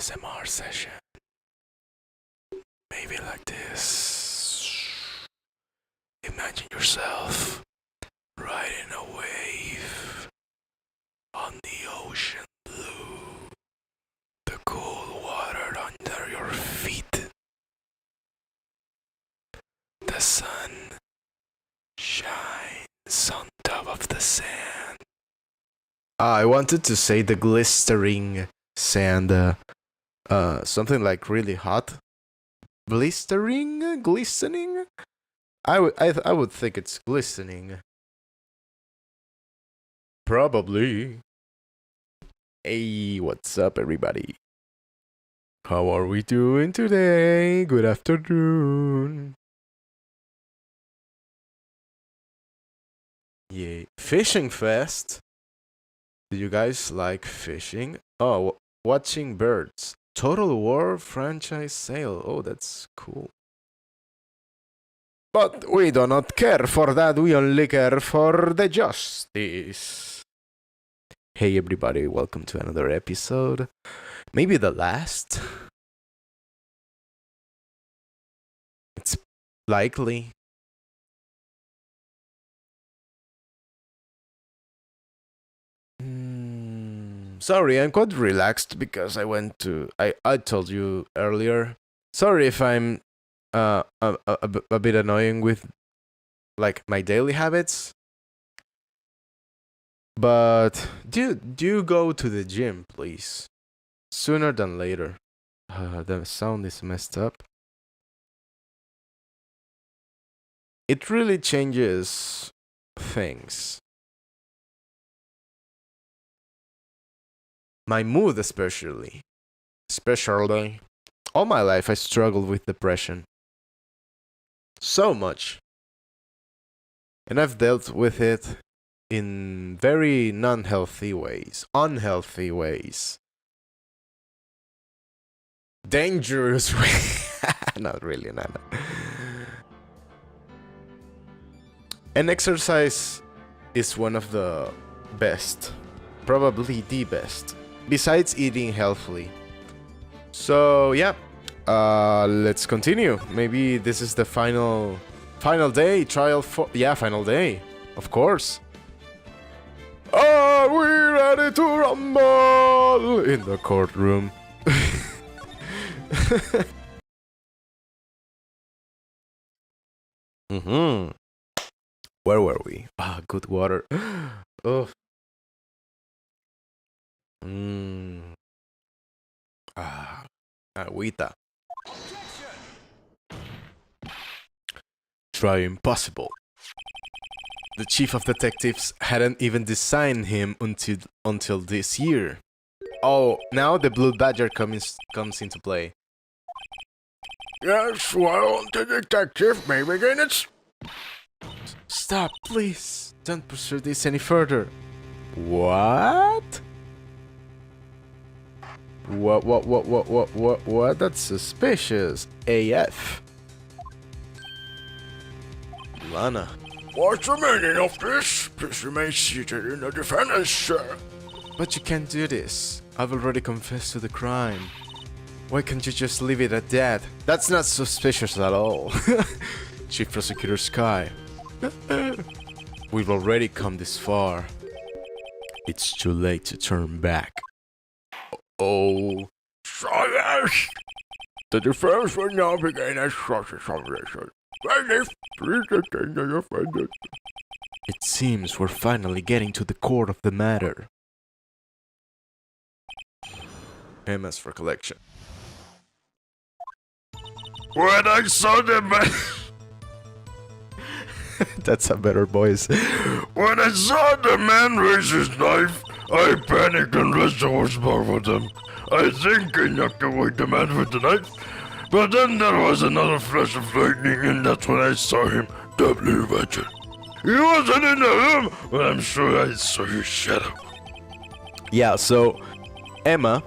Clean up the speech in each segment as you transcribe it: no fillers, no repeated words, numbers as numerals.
ASMR session. Maybe like this. Imagine yourself riding a wave on the ocean blue, the cool water under your feet. The sun shines on top of the sand. I wanted to say the glistering sand, something like really hot. Blistering? Glistening? I would think it's glistening. Probably. Hey, what's up, everybody? How are we doing today? Good afternoon. Yay. Fishing Fest? Do you guys like fishing? Oh, watching birds. Total War franchise sale. Oh, that's cool. But we do not care for that. We only care for the justice. Hey everybody, welcome to another episode. Maybe the last. It's likely. Sorry, I'm quite relaxed because I told you earlier. Sorry if I'm a bit annoying with like my daily habits. But do go to the gym, please. Sooner than later. The sound is messed up. It really changes things. My mood especially. All my life I struggled with depression. So much. And I've dealt with it in very unhealthy ways. Dangerous ways. Not really, no. And exercise is one of the best. Probably the best. Besides eating healthily. So yeah, let's continue. Maybe this is the final day, final day, of course. Are we ready to rumble in the courtroom? Where were we? Good water. Oh. Agüita. Try impossible. The chief of detectives hadn't even designed him until this year. Oh, now the Blue Badger comes into play. Yes, well, the detective may begin its... Stop, please. Don't pursue this any further. What? What? That's suspicious. AF. Lana. What's the meaning of this? Please remain seated in the defendant's chair. But you can't do this. I've already confessed to the crime. Why can't you just leave it at that? That's not suspicious at all. Chief Prosecutor Sky. We've already come this far. It's too late to turn back. Oh. Silence! The defense will now begin a short examination. Please attend the defendant. It seems we're finally getting to the core of the matter. MS recollection. When I saw the man... That's a better voice. When I saw the man raise his knife, I panicked and rushed towards both of them. I think I knocked away the man with the knife, but then there was another flash of lightning, and that's when I saw him, the Blue Badger. He wasn't in the room, but I'm sure I saw his shadow. Yeah, so Emma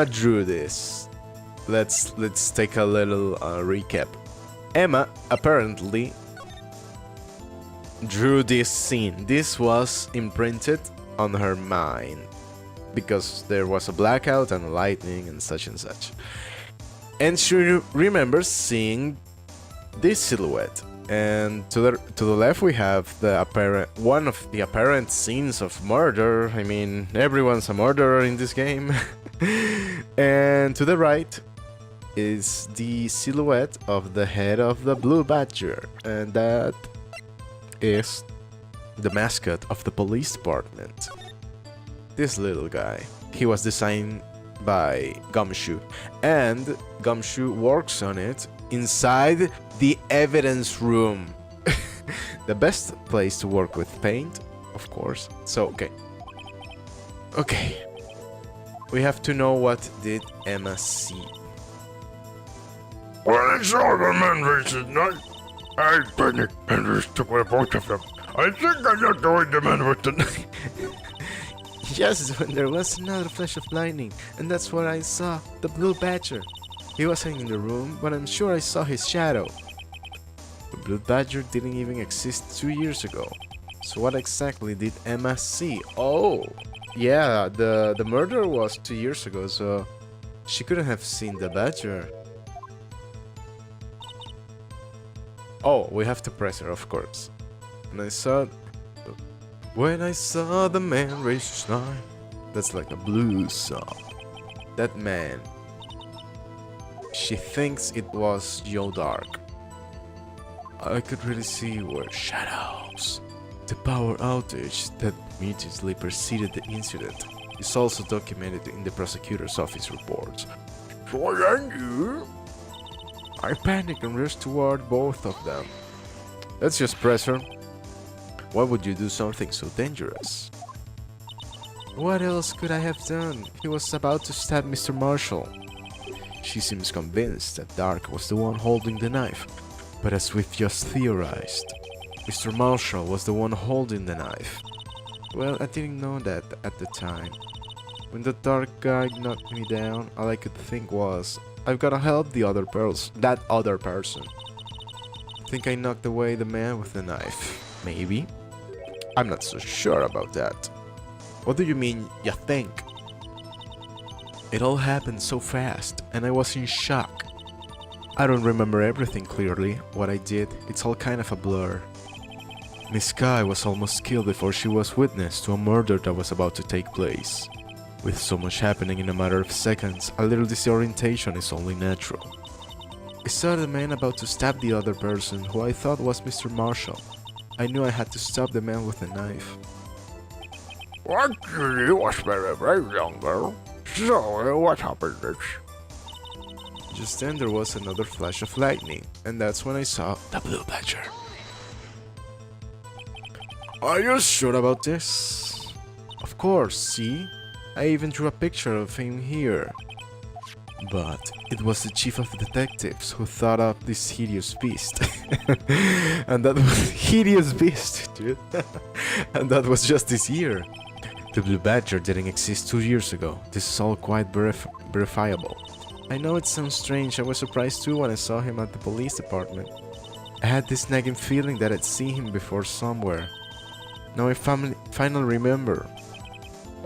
drew this. Let's take a little recap. Emma apparently drew this scene. This was imprinted on her mind because there was a blackout and lightning and such. And she remembers seeing this silhouette. And to the left we have one of the apparent scenes of murder. I mean, everyone's a murderer in this game. And to the right is the silhouette of the head of the blue badger, and that is the mascot of the police department. This little guy, he was designed by Gumshoe, and Gumshoe works on it inside the evidence room. The best place to work with paint, of course. So, okay. We have to know, what did Emma see? When I saw the man recent night, I panicked and mistook for both of them. I think I know the man with the knife. Yes, when there was another flash of lightning, and that's where I saw the blue badger. He wasn't in the room, but I'm sure I saw his shadow. The blue badger didn't even exist 2 years ago. So what exactly did Emma see? Oh, yeah, the murder was 2 years ago, so she couldn't have seen the badger. Oh, we have to press her, of course. When I saw the man raise his knife. That's like a blues song. That man. She thinks it was Joe Dark. I could really see were shadows. The power outage that immediately preceded the incident is also documented in the prosecutor's office reports. So I knew. I panicked and rushed toward both of them. Let's just press her. Why would you do something so dangerous? What else could I have done? He was about to stab Mr. Marshall. She seems convinced that Dark was the one holding the knife, but as we've just theorized, Mr. Marshall was the one holding the knife. Well, I didn't know that at the time. When the Dark guy knocked me down, all I could think was, I've gotta help that other person. I think I knocked away the man with the knife. Maybe? I'm not so sure about that. What do you mean, you think? It all happened so fast, and I was in shock. I don't remember everything clearly. What I did, it's all kind of a blur. Miss Sky was almost killed before she was witness to a murder that was about to take place. With so much happening in a matter of seconds, a little disorientation is only natural. I saw the man about to stab the other person, who I thought was Mr. Marshall. I knew I had to stop the man with the knife. Actually, was very, very young girl. So, what happened next? Just then there was another flash of lightning, and that's when I saw the blue badger. Are you sure about this? Of course, see? I even drew a picture of him here. But it was the chief of detectives who thought up this hideous beast. And that was hideous beast, dude. And that was just this year. The blue badger didn't exist 2 years ago. This is all quite verifiable. I know it sounds strange. I was surprised too when I saw him at the police department. I had this nagging feeling that I'd seen him before somewhere. Now I finally remember.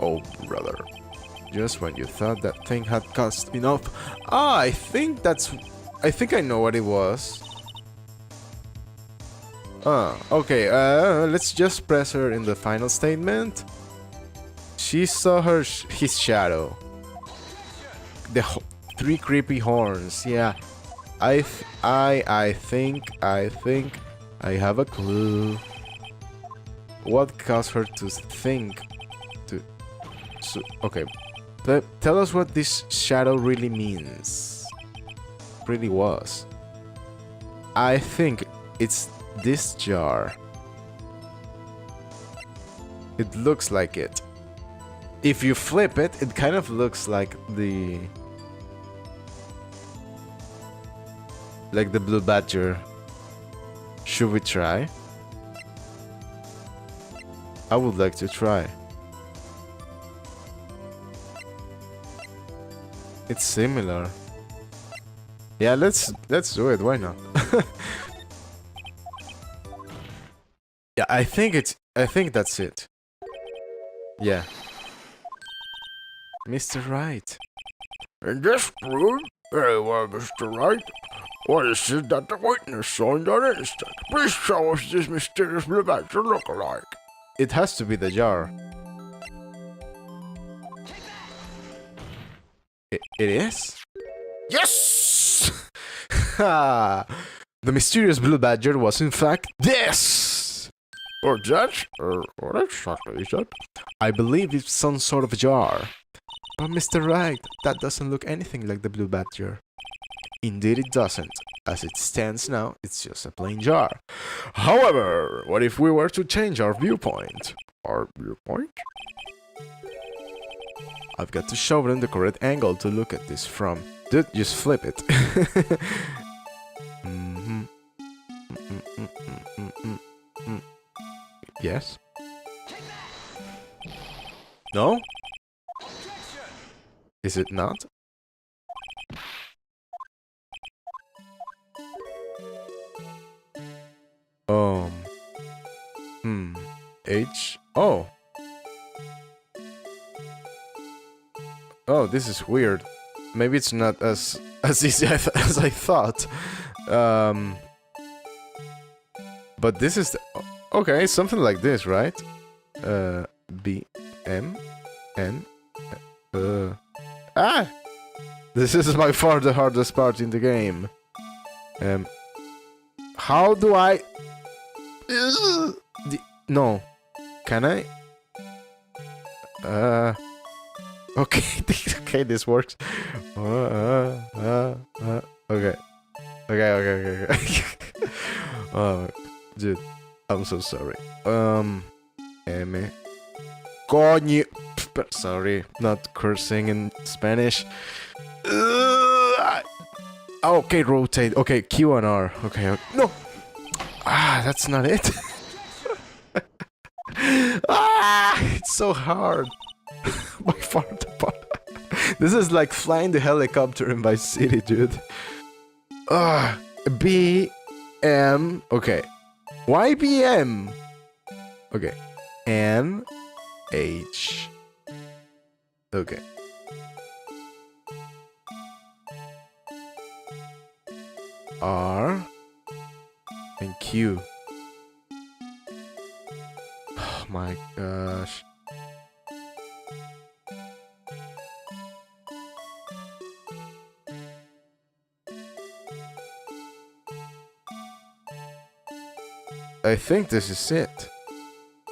Oh, brother. Just when you thought that thing had cost enough. Ah, I think I know what it was. Okay, let's just press her in the final statement. She saw his shadow. The 3 creepy horns, yeah. I think I have a clue. What caused her to think okay. Tell us what this shadow really means. Really was. I think it's this jar. It looks like it. If you flip it, it kind of looks like the blue badger. Should we try? I would like to try. It's similar. Yeah, let's do it. Why not? Yeah, I think that's it. Yeah. Mr. Wright. In this room? Very well, Mr. Wright. What is it that the witness saw in that instant? Please show us this mysterious blue badger look-alike. It has to be the jar. It is? Yes! Ha! The mysterious blue badger was in fact this! Or that? What exactly is that? I believe it's some sort of jar. But Mr. Wright, that doesn't look anything like the blue badger. Indeed it doesn't. As it stands now, it's just a plain jar. However, what if we were to change our viewpoint? Our viewpoint? I've got to show them the correct angle to look at this from. Dude, just flip it. Yes? No? Is it not? H. Oh. Oh, this is weird. Maybe it's not as easy as I thought. But this is okay, something like this, right? B M N This is by far the hardest part in the game. How do I no. Can I? Okay, okay, this works. Okay. Okay. Oh, dude, I'm so sorry. Coño. Sorry, not cursing in Spanish. Okay, rotate. Okay, Q and R. Okay. No. That's not it. It's so hard. By far the part. This is like flying the helicopter in Vice City, dude. B M. Okay. Why B M? Okay. N H. Okay. R and Q. Oh my gosh. I think this is it.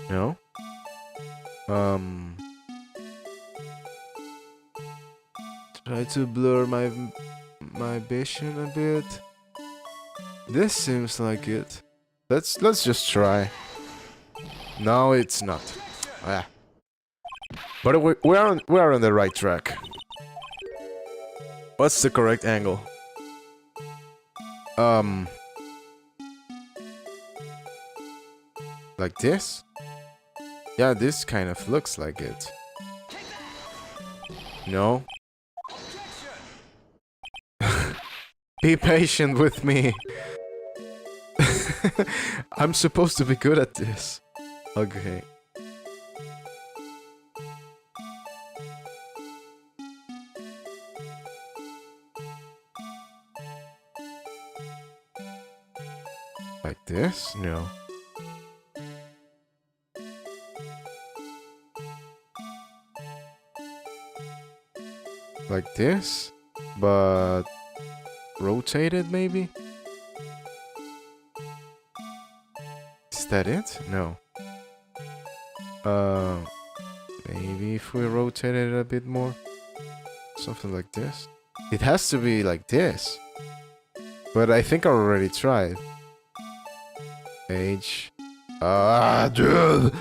No? Try to blur my vision a bit. This seems like it. Let's just try. No, it's not. But we're on the right track. What's the correct angle? Like this? Yeah, this kind of looks like it. No? Be patient with me. I'm supposed to be good at this. Okay. Like this? No. Like this? But rotated maybe? Is that it? No. Maybe if we rotate it a bit more. Something like this. It has to be like this. But I think I already tried. H. Dude!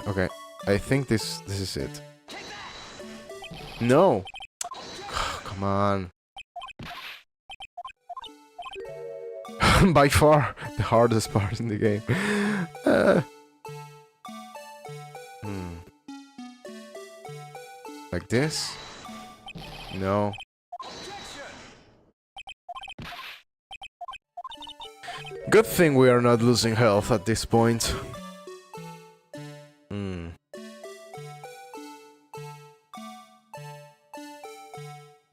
Okay, I think this is it. No! Come on. By far the hardest part in the game. Like this? No. Good thing we are not losing health at this point.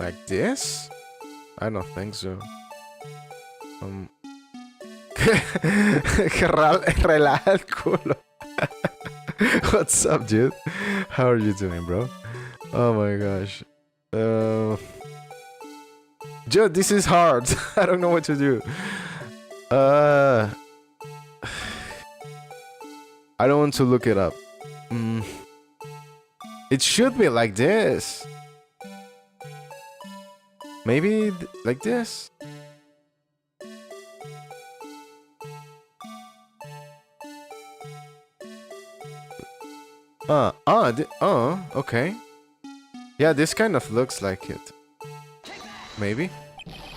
Like this? I don't think so. Relaja el culo. What's up, dude? How are you doing, bro? Oh my gosh. Dude, this is hard. I don't know what to do. I don't want to look it up. It should be like this. Maybe like this. Okay. Yeah, this kind of looks like it. Maybe?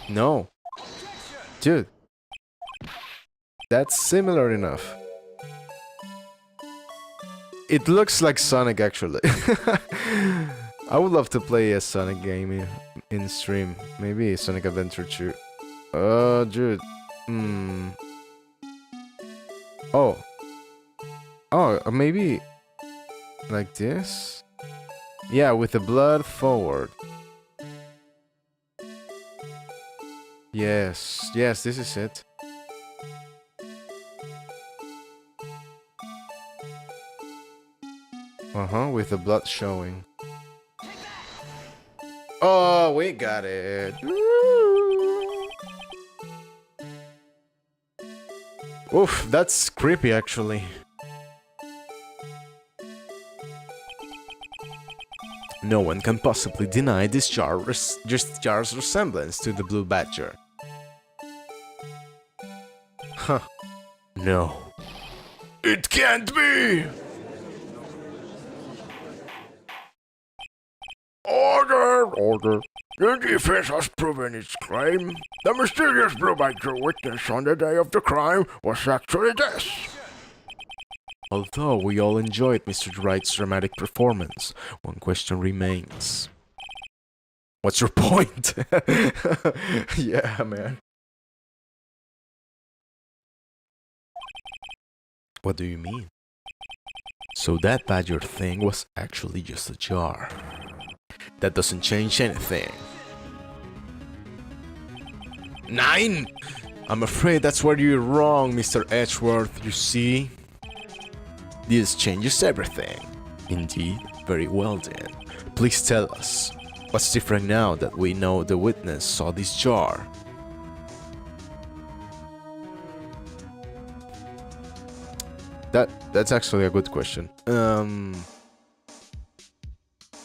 No. Dude. That's similar enough. It looks like Sonic, actually. I would love to play a Sonic game in stream. Maybe Sonic Adventure 2. Oh, dude. Oh. Oh, maybe... like this? Yeah, with the blood forward. Yes, yes, this is it. With the blood showing. Oh, we got it. Oof, that's creepy, actually. No one can possibly deny this jar's resemblance to the Blue Badger. Huh. No. It can't be! Order! The defense has proven its claim. The mysterious Blue Badger witness on the day of the crime was actually this. Although we all enjoyed Mr. Wright's dramatic performance, one question remains. What's your point? Yeah, man. What do you mean? So that badger thing was actually just a jar. That doesn't change anything. 9! I'm afraid that's where you're wrong, Mr. Edgeworth, you see? This changes everything. Indeed, very well then. Please tell us, what's different now that we know the witness saw this jar? That's actually a good question.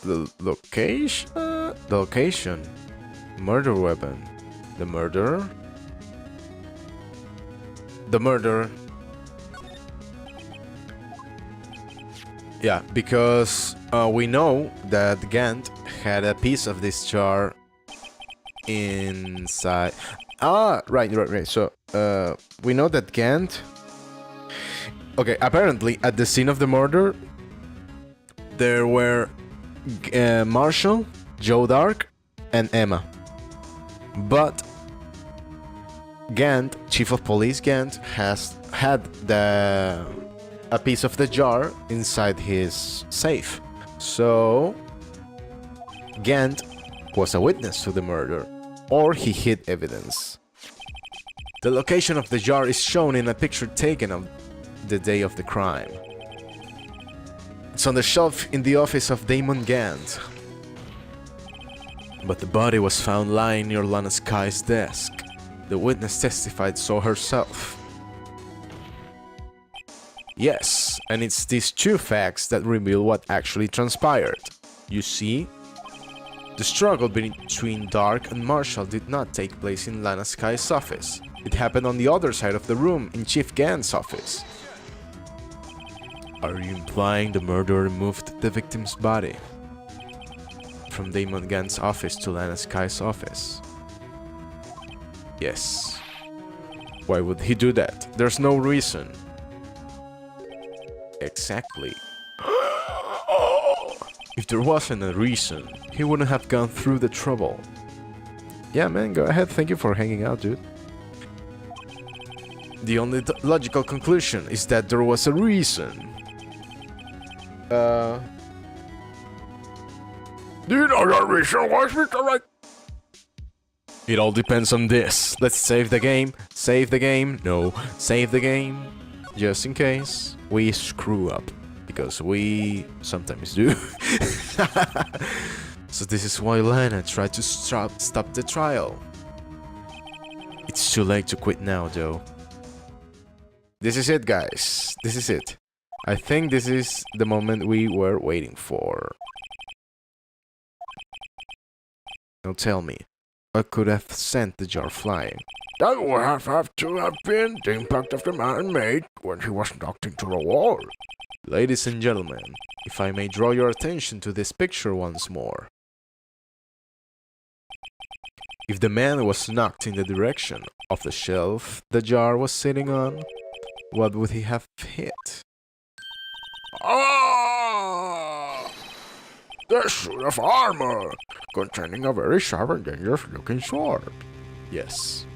The location, murder weapon, the murderer. Yeah, because we know that Gant had a piece of this jar inside. Right. So we know that Gant. Okay, apparently at the scene of the murder, there were Marshall, Joe Dark, and Emma. But Gant, Chief of Police Gant, has had a piece of the jar inside his safe. So Gant was a witness to the murder, or he hid evidence. The location of the jar is shown in a picture taken of the day of the crime. It's on the shelf in the office of Damon Gant. But the body was found lying near Lana Sky's desk. The witness testified so herself. Yes, and it's these two facts that reveal what actually transpired. You see, the struggle between Dark and Marshall did not take place in Lana Sky's office. It happened on the other side of the room, in Chief Gant's office. Are you implying the murderer moved the victim's body from Damon Gant's office to Lana Sky's office? Yes. Why would he do that? There's no reason. Exactly. If there wasn't a reason, he wouldn't have gone through the trouble. Yeah, man, go ahead. Thank you for hanging out, dude. The only logical conclusion is that there was a reason. Do you know the reason was, Mr. Wright? It all depends on this. Let's save the game. Save the game. No, save the game. Just in case we screw up. Because we sometimes do. So this is why Lana tried to stop the trial. It's too late to quit now, though. This is it, guys. This is it. I think this is the moment we were waiting for. Now tell me, what could have sent the jar flying? That would have to have been the impact of the man made when he was knocked into the wall. Ladies and gentlemen, if I may draw your attention to this picture once more. If the man was knocked in the direction of the shelf the jar was sitting on, what would he have hit? Ah! The suit of armor, containing a very sharp and dangerous looking sword. Yes.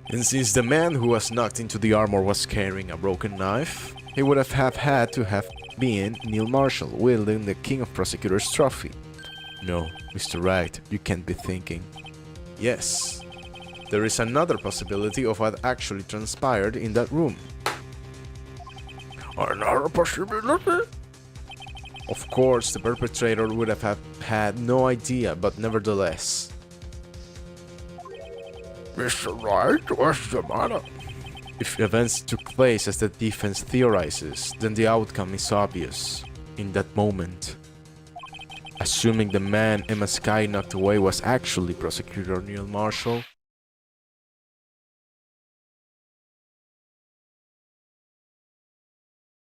And since the man who was knocked into the armor was carrying a broken knife, he would have had to have been Neil Marshall, wielding the King of Prosecutors trophy. No, Mr. Wright, you can't be thinking. Yes, there is another possibility of what actually transpired in that room. Another possibility? Of course, the perpetrator would have had no idea, but nevertheless. Mr. Wright, what's the matter? If events took place as the defense theorizes, then the outcome is obvious. In that moment. Assuming the man Emma Skye knocked away was actually Prosecutor Neil Marshall.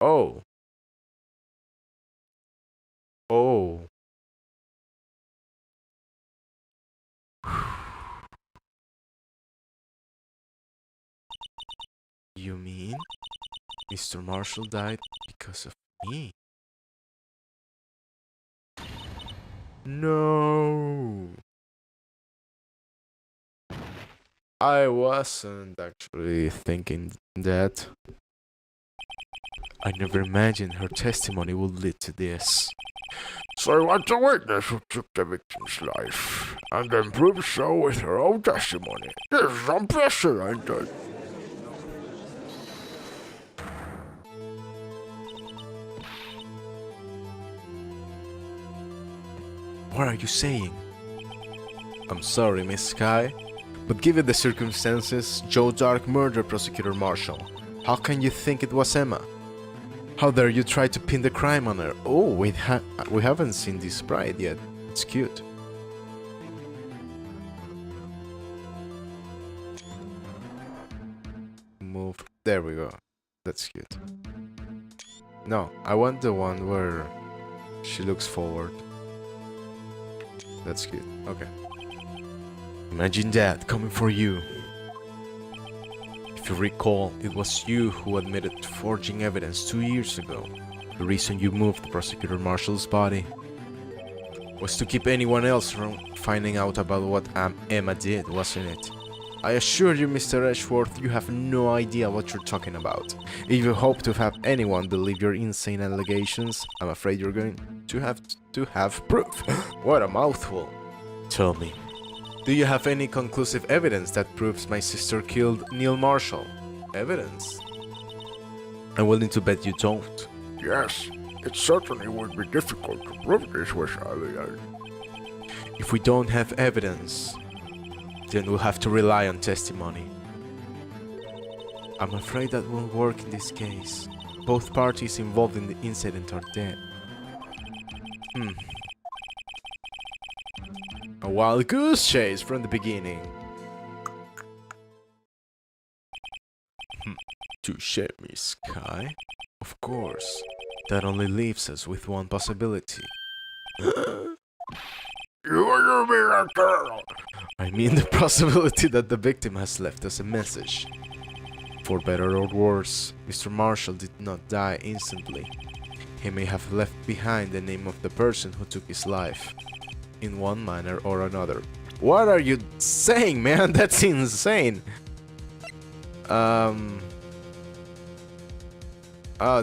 Oh. Oh. You mean Mr. Marshall died because of me? No. I wasn't actually thinking that. I never imagined her testimony would lead to this. So you want the witness who took the victim's life, and then proved so with her own testimony. This is unprecedented. What are you saying? I'm sorry, Miss Skye, but given the circumstances, Joe Dark murdered Prosecutor Marshall. How can you think it was Emma? How dare you try to pin the crime on her? Oh, we haven't seen this bride yet. It's cute. Move. There we go. That's cute. No, I want the one where she looks forward. That's cute. Okay. Imagine that coming for you. If you recall, it was you who admitted to forging evidence 2 years ago. The reason you moved Prosecutor Marshall's body was to keep anyone else from finding out about what Emma did, wasn't it? I assure you, Mr. Edgeworth, you have no idea what you're talking about. If you hope to have anyone believe your insane allegations, I'm afraid you're going to have proof. What a mouthful. Tell me, do you have any conclusive evidence that proves my sister killed Neil Marshall? Evidence? I'm willing to bet you don't. Yes, it certainly would be difficult to prove this with evidence. If we don't have evidence, then we'll have to rely on testimony. I'm afraid that won't work in this case. Both parties involved in the incident are dead. A wild goose chase from the beginning. Touche, Miss Skye. Of course. That only leaves us with one possibility. You mean a girl? I mean the possibility that the victim has left us a message. For better or worse, Mr. Marshall did not die instantly. He may have left behind the name of the person who took his life, in one manner or another. What are you saying, man? That's insane!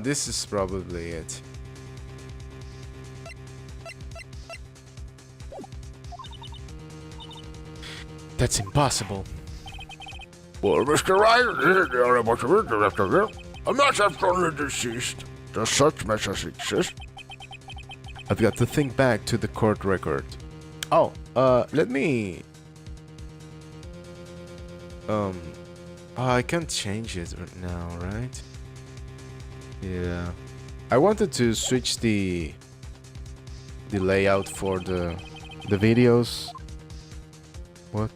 This is probably it. That's impossible. Well, Mr. Wright, this is the only possibility after you. A message from the deceased. Does such message exist? I've got to think back to the court record. Oh, let me... I can't change it right now, right? Yeah. I wanted to switch the layout for the videos. What?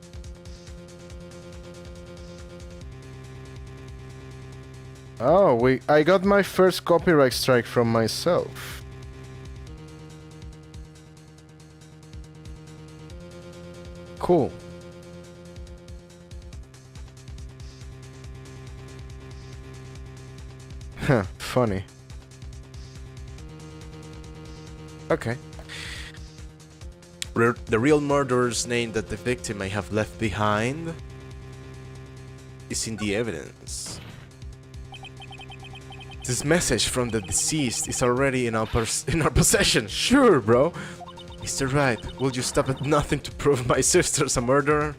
Oh, I got my first copyright strike from myself. Cool. Huh, funny. Okay. The real murderer's name that the victim may have left behind is in the evidence. This message from the deceased is already in our possession. Sure, bro. Mr. Wright, will you stop at nothing to prove my sister's a murderer?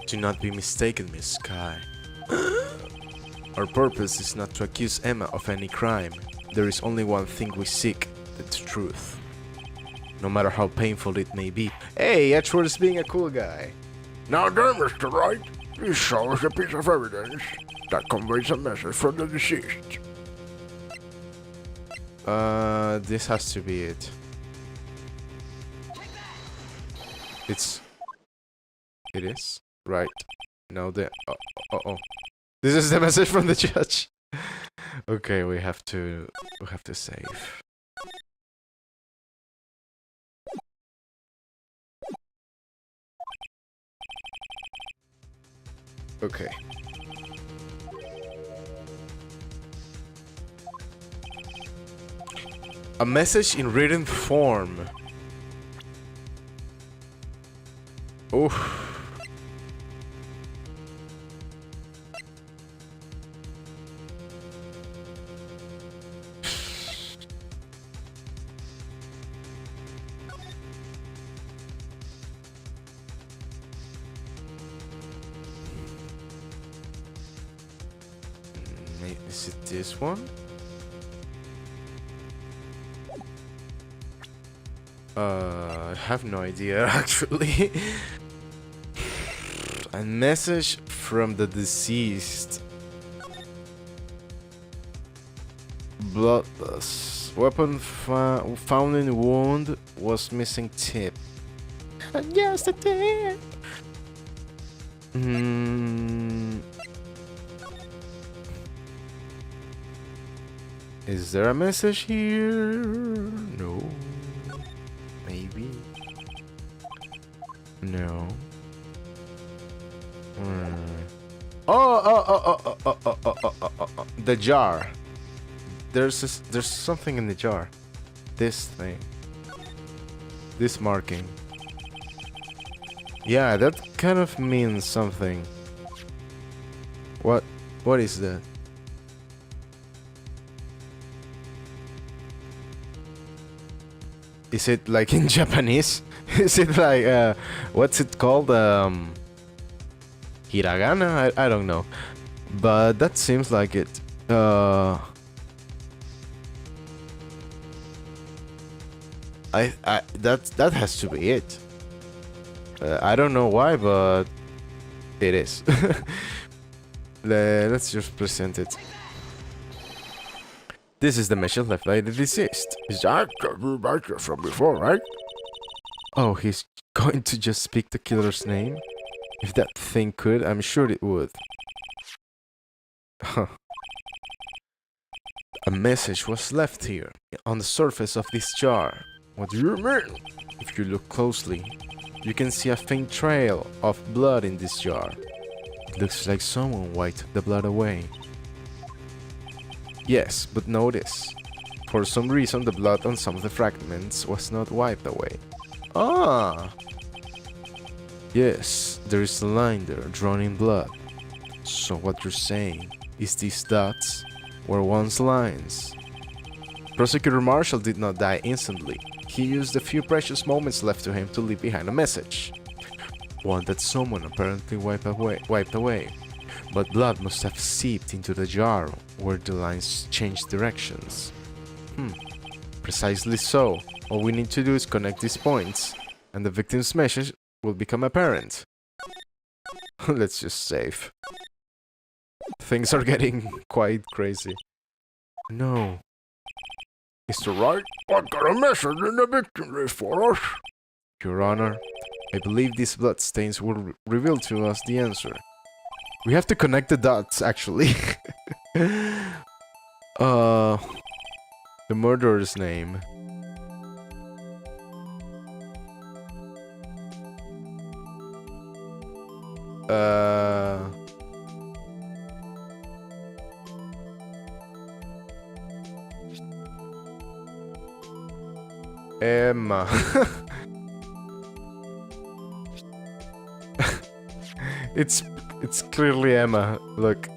Do not be mistaken, Miss Sky. Our purpose is not to accuse Emma of any crime. There is only one thing we seek, the truth. No matter how painful it may be. Hey, Edgeworth is being a cool guy. Now then, Mr. Wright, please show us a piece of evidence that conveys a message from the deceased. This has to be it. It is? Right. Now the... Oh. This is the message from the judge. Okay, we have to save. Okay. A message in written form. Oof. Is it this one? I have no idea actually. A message from the deceased. Bloodless. Weapon found in wound was missing tip. Yes, the tip. Is there a message here? No. Maybe. No. Oh. The jar. There's something in the jar. This thing. This marking. Yeah, that kind of means something. What is that? Is it like in Japanese? Is it like what's it called? Hiragana? I don't know. But that seems like it. That has to be it. I don't know why, but it is. Let's just present it. This is the message left by the deceased. Is that the reminder from before, right? Oh, he's going to just speak the killer's name? If that thing could, I'm sure it would. Huh. A message was left here, on the surface of this jar. What do you mean? If you look closely, you can see a faint trail of blood in this jar. It looks like someone wiped the blood away. Yes, but notice. For some reason, the blood on some of the fragments was not wiped away. Ah! Yes, there is a line there drawn in blood. So what you're saying is these dots were once lines. Prosecutor Marshall did not die instantly. he used the few precious moments left to him to leave behind a message. One that someone apparently wiped away. But blood must have seeped into the jar where the lines changed directions. Precisely so. All we need to do is connect these points, and the victim's message will become apparent. Let's just save. Things are getting quite crazy. No. Mr. Wright, I've got a message in the victim list for us. Your Honor, I believe these bloodstains will reveal to us the answer. We have to connect the dots, actually. The murderer's name. Emma. It's clearly Emma. Look.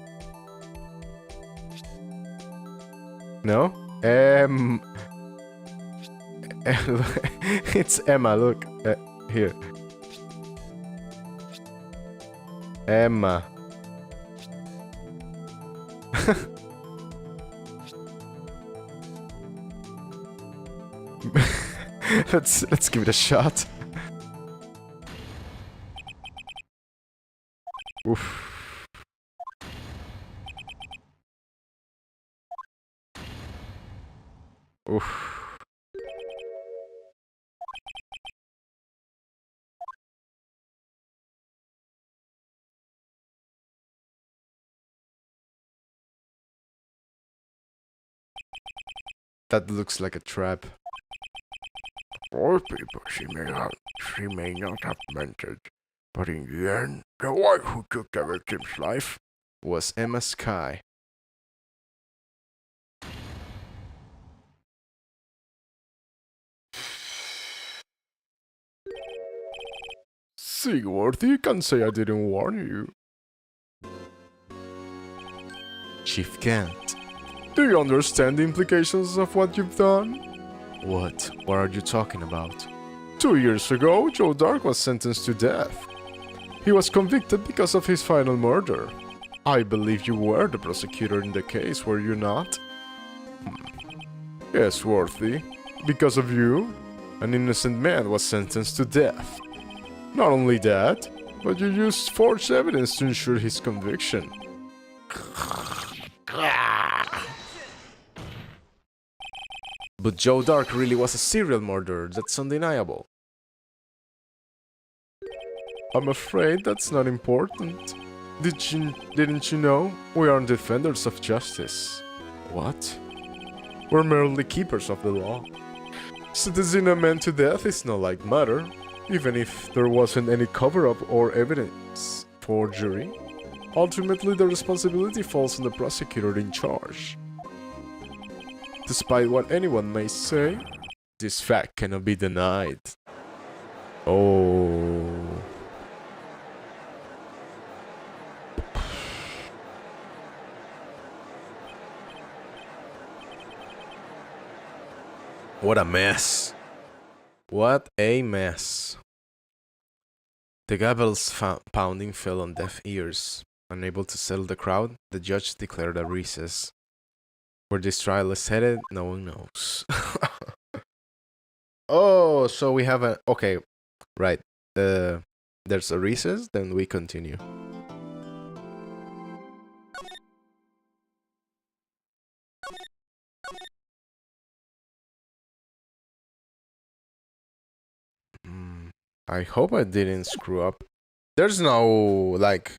No? It's Emma. Look here. Emma. Let's give it a shot. Oof. Oof. That looks like a trap. Poor people she may not have meant it, but in the end, the wife who took the victim's life Was Emma Sky. Seaworthy, you can't say I didn't warn you. Chief Kent. Do you understand the implications of what you've done? What? What are you talking about? 2 years ago, Joe Dark was sentenced to death. He was convicted because of his final murder. I believe you were the prosecutor in the case, were you not? Yes, Worthy. Because of you, an innocent man was sentenced to death. Not only that, but you used forged evidence to ensure his conviction. But Joe Dark really was a serial murderer, that's undeniable. I'm afraid that's not important. Didn't you know? We aren't defenders of justice. What? We're merely keepers of the law. Sentencing a man to death is no light matter, even if there wasn't any cover-up or evidence forgery. Ultimately, the responsibility falls on the prosecutor in charge. Despite what anyone may say, This fact cannot be denied. Oh. What a mess. What a mess. The gavel's pounding fell on deaf ears. Unable to settle the crowd, the judge declared a recess. Where this trial is headed, no one knows. Oh, so we have a... Okay, right. There's a recess, then we continue. I hope I didn't screw up. There's no, like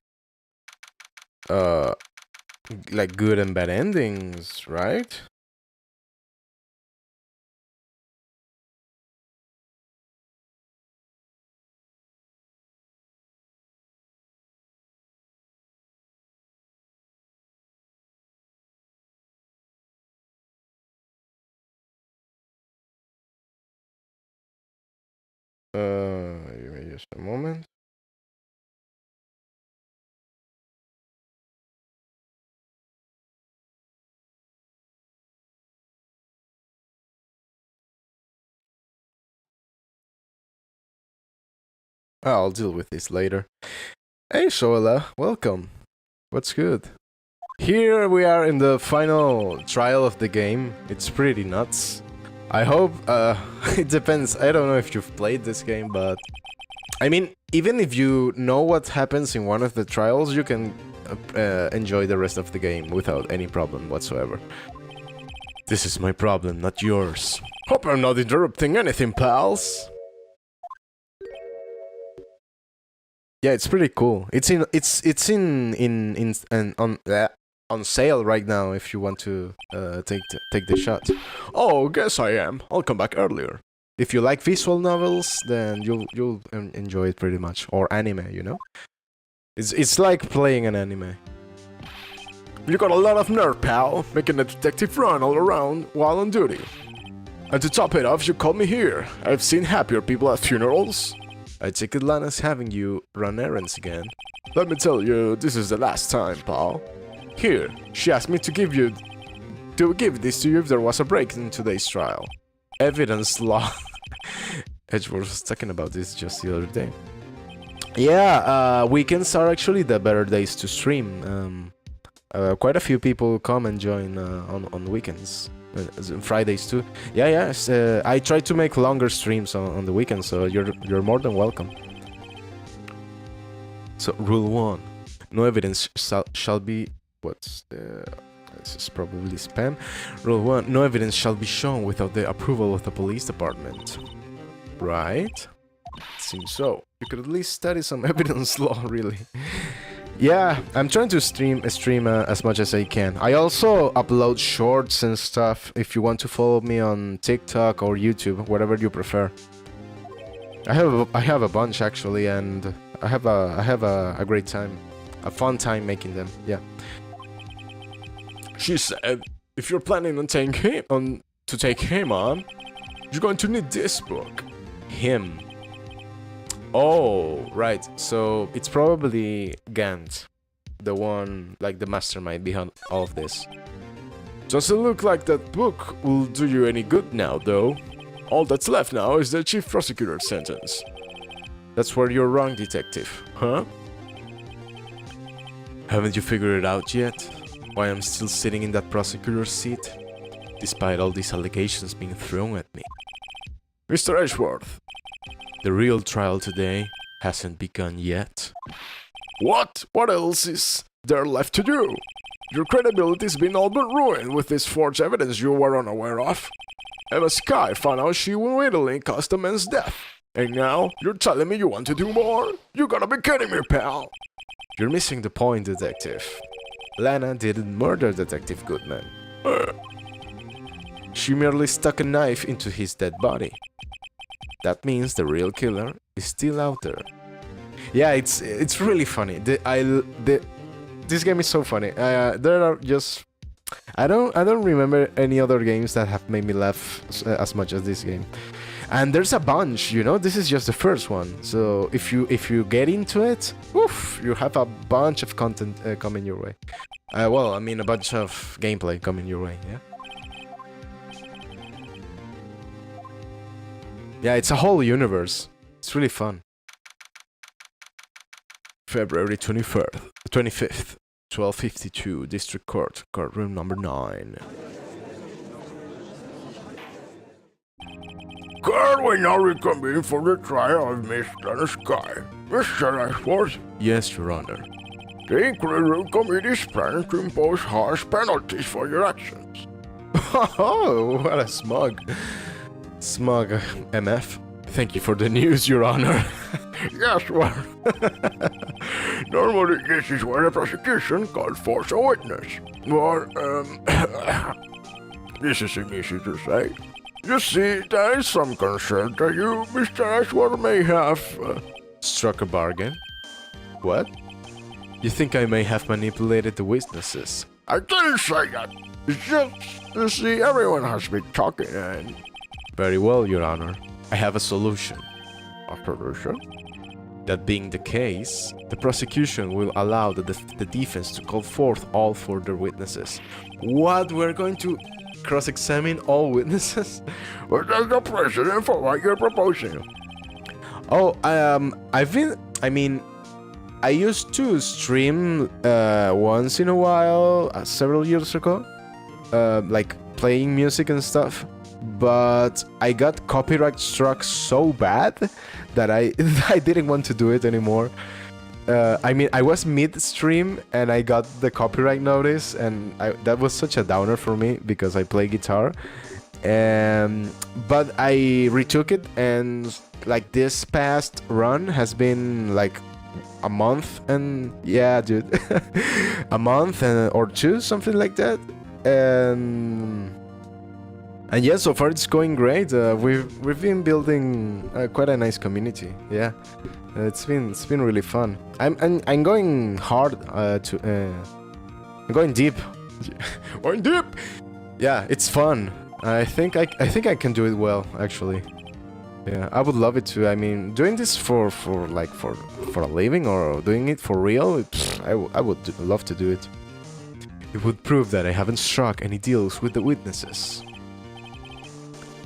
good and bad endings, right? Give me just a moment. I'll deal with this later. Hey, Shoela, welcome. What's good? Here we are in the final trial of the game. It's pretty nuts. I hope, it depends. I don't know if you've played this game, but... I mean, even if you know what happens in one of the trials, you can enjoy the rest of the game without any problem whatsoever. This is my problem, not yours. Hope I'm not interrupting anything, pals. Yeah, it's pretty cool. It's on sale right now if you want to take the shot. Oh, guess I am. I'll come back earlier. If you like visual novels, then you'll enjoy it pretty much, or anime, you know. It's like playing an anime. You got a lot of nerve, pal, making a detective run all around while on duty. And to top it off, you called me here. I've seen happier people at funerals. I take it Lana's having you run errands again. Let me tell you, this is the last time, pal. Here, she asked me to give this to you if there was a break in today's trial. Evidence law. Edgeworth was talking about this just the other day. Yeah, weekends are actually the better days to stream. Quite a few people come and join on weekends. Fridays too. Yeah, I try to make longer streams on the weekends, so you're more than welcome. So rule 1: no evidence shall be. What's the? This is probably spam. Rule 1: no evidence shall be shown without the approval of the police department. Right? Seems so. You could at least study some evidence law, really. Yeah, I'm trying to stream as much as I can. I also upload shorts and stuff if you want to follow me on TikTok or YouTube, whatever you prefer. I have a bunch actually, and I have a great time, a fun time making them. Yeah. She said, if you're planning on to take him on, you're going to need this book. Him. Oh, right. So it's probably Gant, the one, like the mastermind behind all of this. Doesn't look like that book will do you any good now, though. All that's left now is the chief prosecutor's sentence. That's where you're wrong, detective. Huh? Haven't you figured it out yet? Why I'm still sitting in that prosecutor's seat? Despite all these allegations being thrown at me. Mr. Edgeworth. The real trial today hasn't begun yet. What? What else is there left to do? Your credibility's been all but ruined with this forged evidence you were unaware of. Emma Sky found out she willingly caused a man's death. And now, you're telling me you want to do more? You gotta be kidding me, pal! You're missing the point, detective. Lana didn't murder Detective Goodman. She merely stuck a knife into his dead body. That means the real killer is still out there. Yeah, it's really funny. This game is so funny. There are just I don't remember any other games that have made me laugh as much as this game. And there's a bunch, you know. This is just the first one. So if you get into it, oof, you have a bunch of content coming your way. Well, I mean a bunch of gameplay coming your way. Yeah. Yeah, it's a whole universe. It's really fun. February 25th, 12:52, District Court, courtroom number 9. Can we now reconvene for the trial of Miss Lana Sky? Mr. Ashworth? Yes, Your Honor. The Inquiry Room Committee is planning to impose harsh penalties for your actions. Oh, what a smug MF. Thank you for the news, Your Honor. Yes, well, normally this is where the prosecution calls for a witness. Or, this is easy to say. You see, there is some concern that you, Mr. Ashworth, may have... Struck a bargain? What? You think I may have manipulated the witnesses? I didn't say that. It's just, you see, everyone has been talking and... Very well, Your Honor. I have a solution. A solution? That being the case, the prosecution will allow the defense to call forth all further witnesses. What? We're going to cross-examine all witnesses? Well, that's the precedent for what you're proposing. Oh, I mean, I used to stream once in a while, several years ago, like playing music and stuff. But I got copyright struck so bad that I I didn't want to do it anymore. I mean, I was mid-stream and I got the copyright notice, and that was such a downer for me because I play guitar. But I retook it, and like this past run has been like a month, and yeah, dude, a month or two, something like that, and yeah, so far it's going great. We've been building quite a nice community. Yeah, it's been really fun. I'm going hard I'm going deep. Going deep. Yeah, it's fun. I think I can do it well, actually. Yeah, I would love it to. I mean, doing this for a living or doing it for real, I would love to do it. It would prove that I haven't struck any deals with the witnesses.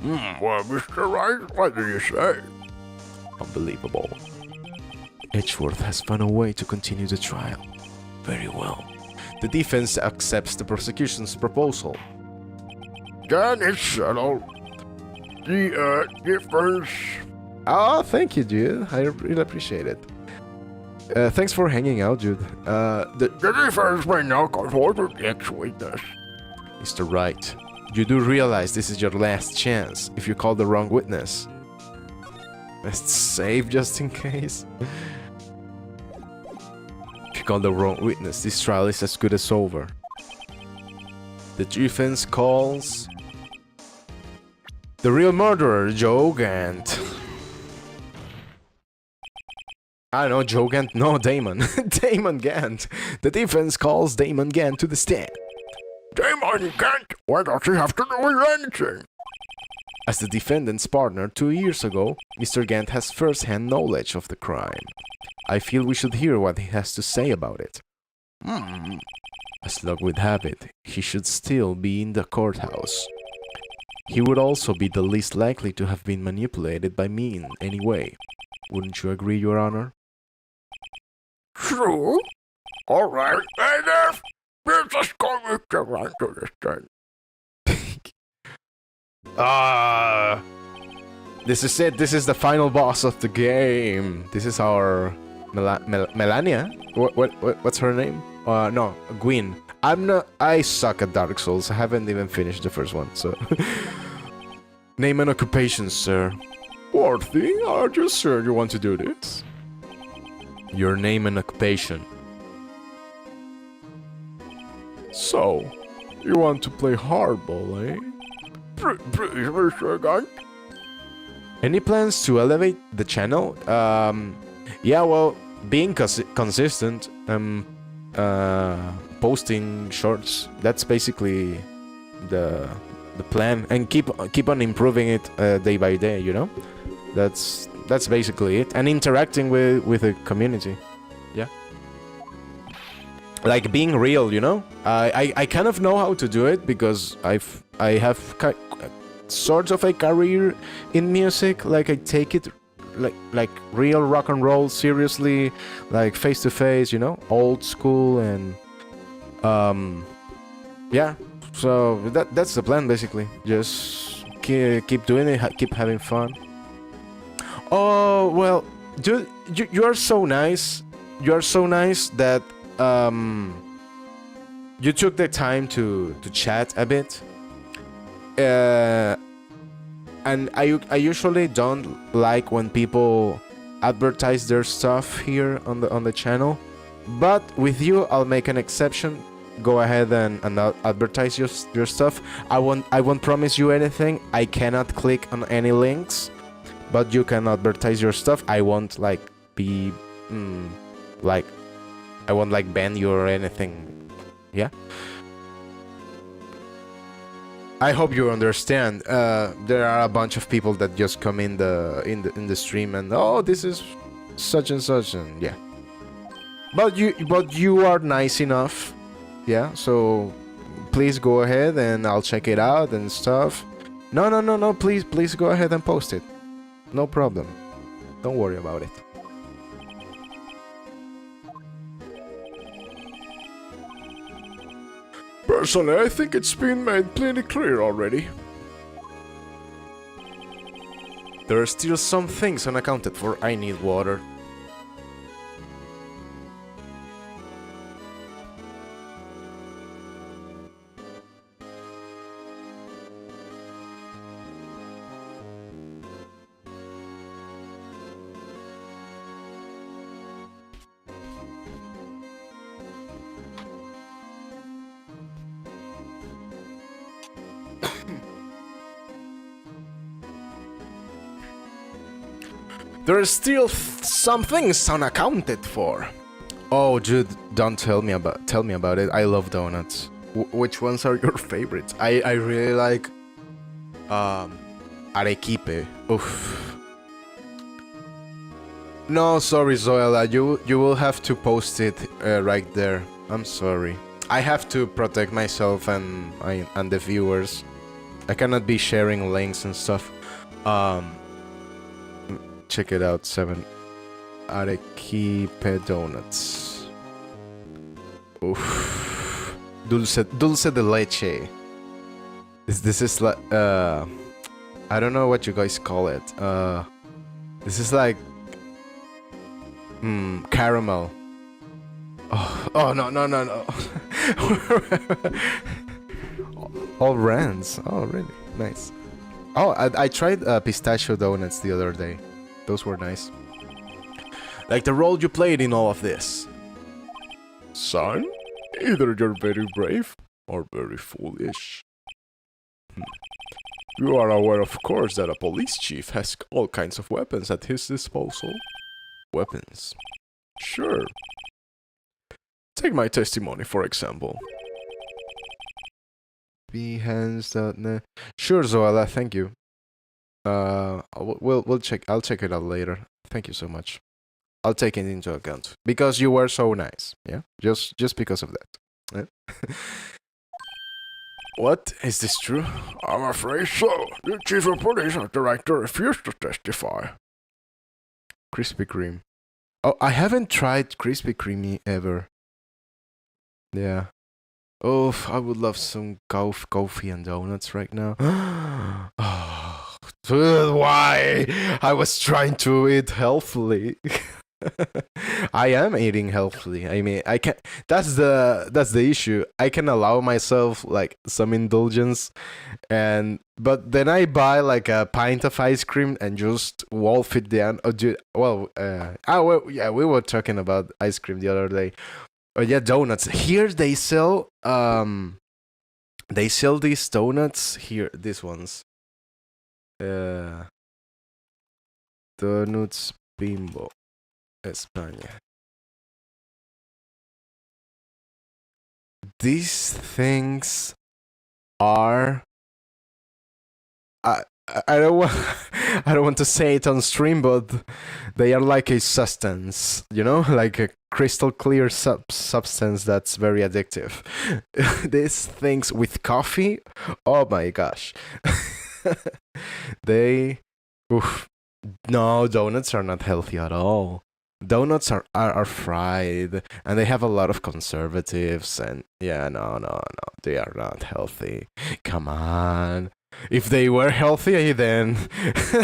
Well, Mr. Wright, what did you say? Unbelievable. Edgeworth has found a way to continue the trial. Very well. The defense accepts the prosecution's proposal. Then it's settled. The difference. Oh, thank you, dude. I really appreciate it. Thanks for hanging out, dude. The defense may not confront the next witness. Mr. Wright, you do realize this is your last chance if you call the wrong witness. Let's save just in case. If you call the wrong witness, this trial is as good as over. The defense calls the real murderer, Joe Gant. I don't know, Joe Gant. No, Damon. Damon Gant. The defense calls Damon Gant to the stand. Damon Gant? Why does he have to do with anything? As the defendant's partner 2 years ago, Mr. Gant has first-hand knowledge of the crime. I feel we should hear what he has to say about it. As luck would have it, he should still be in the courthouse. He would also be the least likely to have been manipulated by me in any way. Wouldn't you agree, Your Honor? True. All right, Adolf. We'll just go with the right to the stand. This is it. This is the final boss of the game. This is our Melania. What's her name? No, Gwyn. I suck at Dark Souls. I haven't even finished the first one. So, name and occupation, sir. Worthy, are you sure you want to do this? Your name and occupation. So, you want to play hardball, eh? Please, Mr. Gant. Any plans to elevate the channel? Yeah, well, being consistent, posting shorts. That's basically the plan, and keep on improving it day by day. You know, that's basically it, and interacting with the community. Yeah, like being real. You know, I kind of know how to do it because I have sort of a career in music. Like I take it like real rock and roll seriously, like face to face, you know, old school, and yeah. So that's the plan basically. Just keep doing it, keep having fun. Oh well, dude, you are so nice. You are so nice that you took the time to chat a bit. And I usually don't like when people advertise their stuff here on the channel, but with you I'll make an exception. Go ahead and advertise your stuff. I won't promise you anything. I cannot click on any links, but you can advertise your stuff. I won't like be like I won't like ban you or anything. Yeah. I hope you understand. There are a bunch of people that just come in the stream and oh, this is such and such, and yeah. But you are nice enough, yeah. So please go ahead and I'll check it out and stuff. No. Please go ahead and post it. No problem. Don't worry about it. Personally, I think it's been made plenty clear already. There are still some things unaccounted for. I need water. There are still some things unaccounted for. Oh, Jude, don't tell me about it. I love donuts. Which ones are your favorites? I really like arequipe. Oof. No, sorry, Zoela. You will have to post it right there. I'm sorry. I have to protect myself and the viewers. I cannot be sharing links and stuff. Check it out, 7 arequipe donuts. Oof. Dulce de leche. This is like I don't know what you guys call it. This is like caramel. Oh no. All brands. Oh really? Nice. Oh, I tried pistachio donuts the other day. Those were nice. Like the role you played in all of this. Son, either you're very brave or very foolish. You are aware, of course, that a police chief has all kinds of weapons at his disposal. Weapons. Sure. Take my testimony, for example. Behance.net. Sure, Zoala, thank you. We'll check. I'll check it out later. Thank you so much. I'll take it into account because you were so nice. Yeah, just because of that. Yeah? What? Is this true? I'm afraid so. The chief of police and director refused to testify. Krispy Kreme. Oh, I haven't tried Krispy Kreme ever. Yeah. Oh, I would love some coffee and donuts right now. Oh, why? I was trying to eat healthily. I am eating healthily. I mean, I can. That's the issue. I can allow myself like some indulgence, but then I buy like a pint of ice cream and just wolf it down. Oh, dude. Well, yeah, we were talking about ice cream the other day. Oh yeah, donuts. Here they sell these donuts here. These ones. Donuts Bimbo. España. These things are I don't want I don't want to say it on stream, but they are like a substance, you know, like a crystal clear substance that's very addictive. These things with coffee, oh my gosh. Oof. No, donuts are not healthy at all. Donuts are fried, and they have a lot of conservatives, and yeah, no, they are not healthy. Come on. If they were healthy, then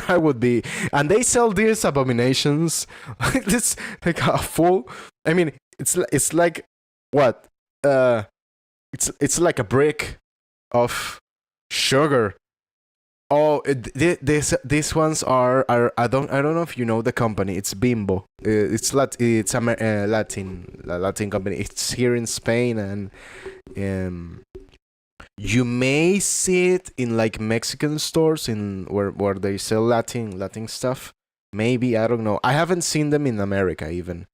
I would be. And they sell these abominations. It's like a full. I mean, it's like what? It's like a brick of sugar. Oh, these ones are I don't know if you know the company. It's Bimbo. It's a Latin company. It's here in Spain, and you may see it in like Mexican stores in where they sell Latin stuff. Maybe, I don't know. I haven't seen them in America even.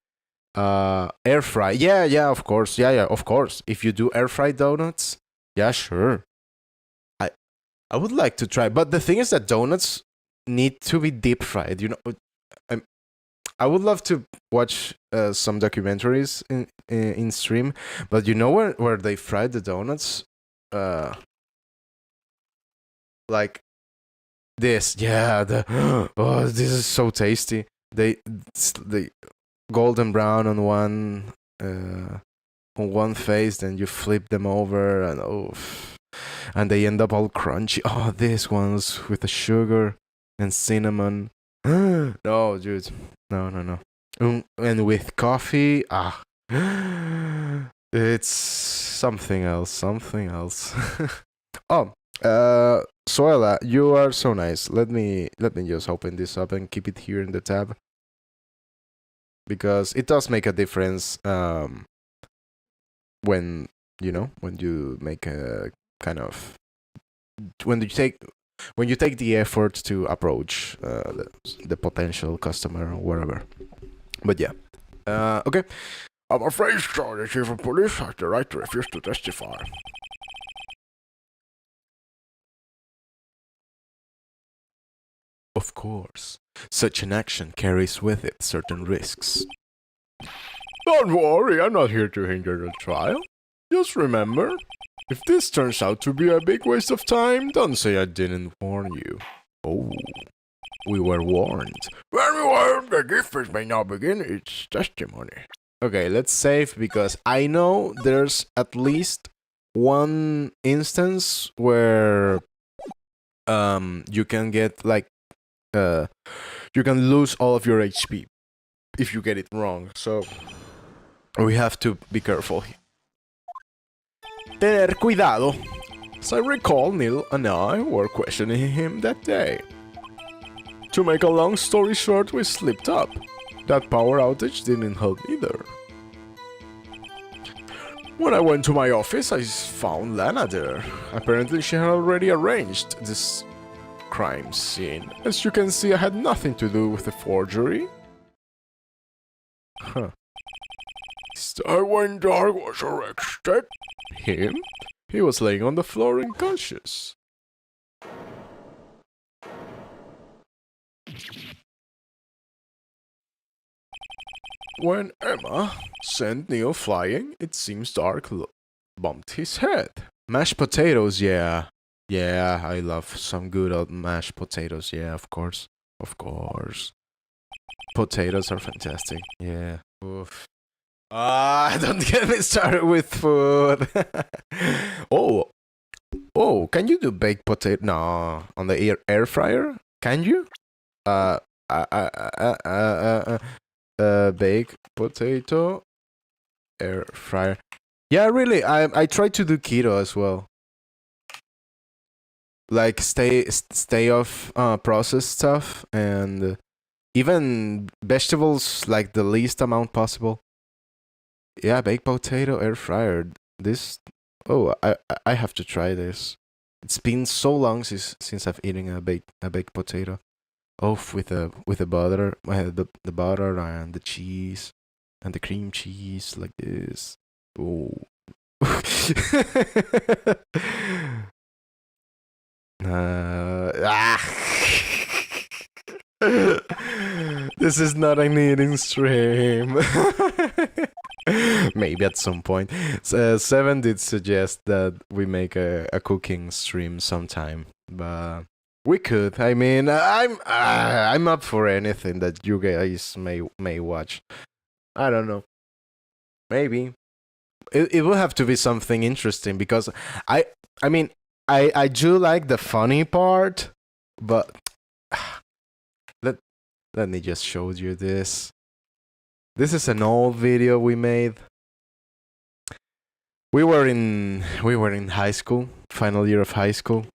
Air fry. Yeah, of course. Yeah, of course. If you do air fried donuts, yeah, sure. I would like to try, but the thing is that donuts need to be deep fried. You know, I would love to watch some documentaries in stream, but you know where they fried the donuts, like this. Yeah, oh, this is so tasty. the golden brown on one face, then you flip them over, and they end up all crunchy. Oh, these ones with the sugar and cinnamon. No, dude, no. And with coffee, it's something else. Oh, Soela, you are so nice. Let me just open this up and keep it here in the tab, because it does make a difference when you make a kind of when you take the effort to approach the potential customer or whatever. But yeah, okay. I'm afraid, sir, the chief of police has the right to refuse to testify. Of course, such an action carries with it certain risks. Don't worry, I'm not here to hinder the trial. Just remember, if this turns out to be a big waste of time, don't say I didn't warn you. Oh, we were warned. Very well, the difference may now begin its testimony. Okay, let's save, because I know there's at least one instance where you can get you can lose all of your HP if you get it wrong. So we have to be careful. Tener cuidado. As I recall, Neil and I were questioning him that day. To make a long story short, we slipped up. That power outage didn't help either. When I went to my office, I found Lana there. Apparently she had already arranged this crime scene. As you can see, I had nothing to do with the forgery. Huh. When Dark was arrested, him? He was laying on the floor unconscious. When Emma sent Neil flying, it seems Dark bumped his head. Mashed potatoes, yeah. Yeah, I love some good old mashed potatoes, yeah, of course. Potatoes are fantastic, yeah. Oof. Don't get me started with food. Oh, can you do baked potato? No, on the air fryer? Can you? Baked potato, air fryer. Yeah, really. I tried to do keto as well. Like stay off processed stuff, and even vegetables, like the least amount possible. Yeah, baked potato, air fryer. I have to try this. It's been so long since I've eaten a baked potato. Oh, with the butter, the butter and the cheese and the cream cheese like this. Oh. This is not an eating stream. Maybe at some point. Seven did suggest that we make a cooking stream sometime, but we could. I mean, I'm up for anything that you guys may watch. I don't know. Maybe it will have to be something interesting, because I mean I do like the funny part, but let me just show you this. This is an old video we made. We were in high school, final year of high school.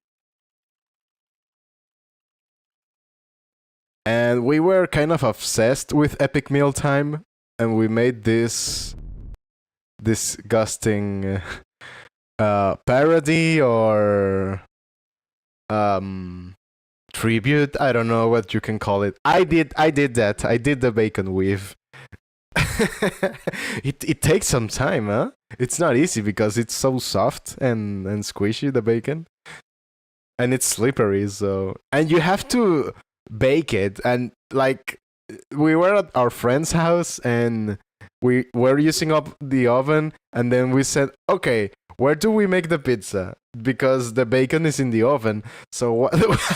And we were kind of obsessed with Epic Meal Time, and we made this disgusting parody or tribute. I don't know what you can call it. I did that. I did the bacon weave. It takes some time, huh? It's not easy because it's so soft and squishy, the bacon, and it's slippery. So, and you have to bake it. And like, we were at our friend's house and we were using up the oven, and then we said, okay, where do we make the pizza? Because the bacon is in the oven. So,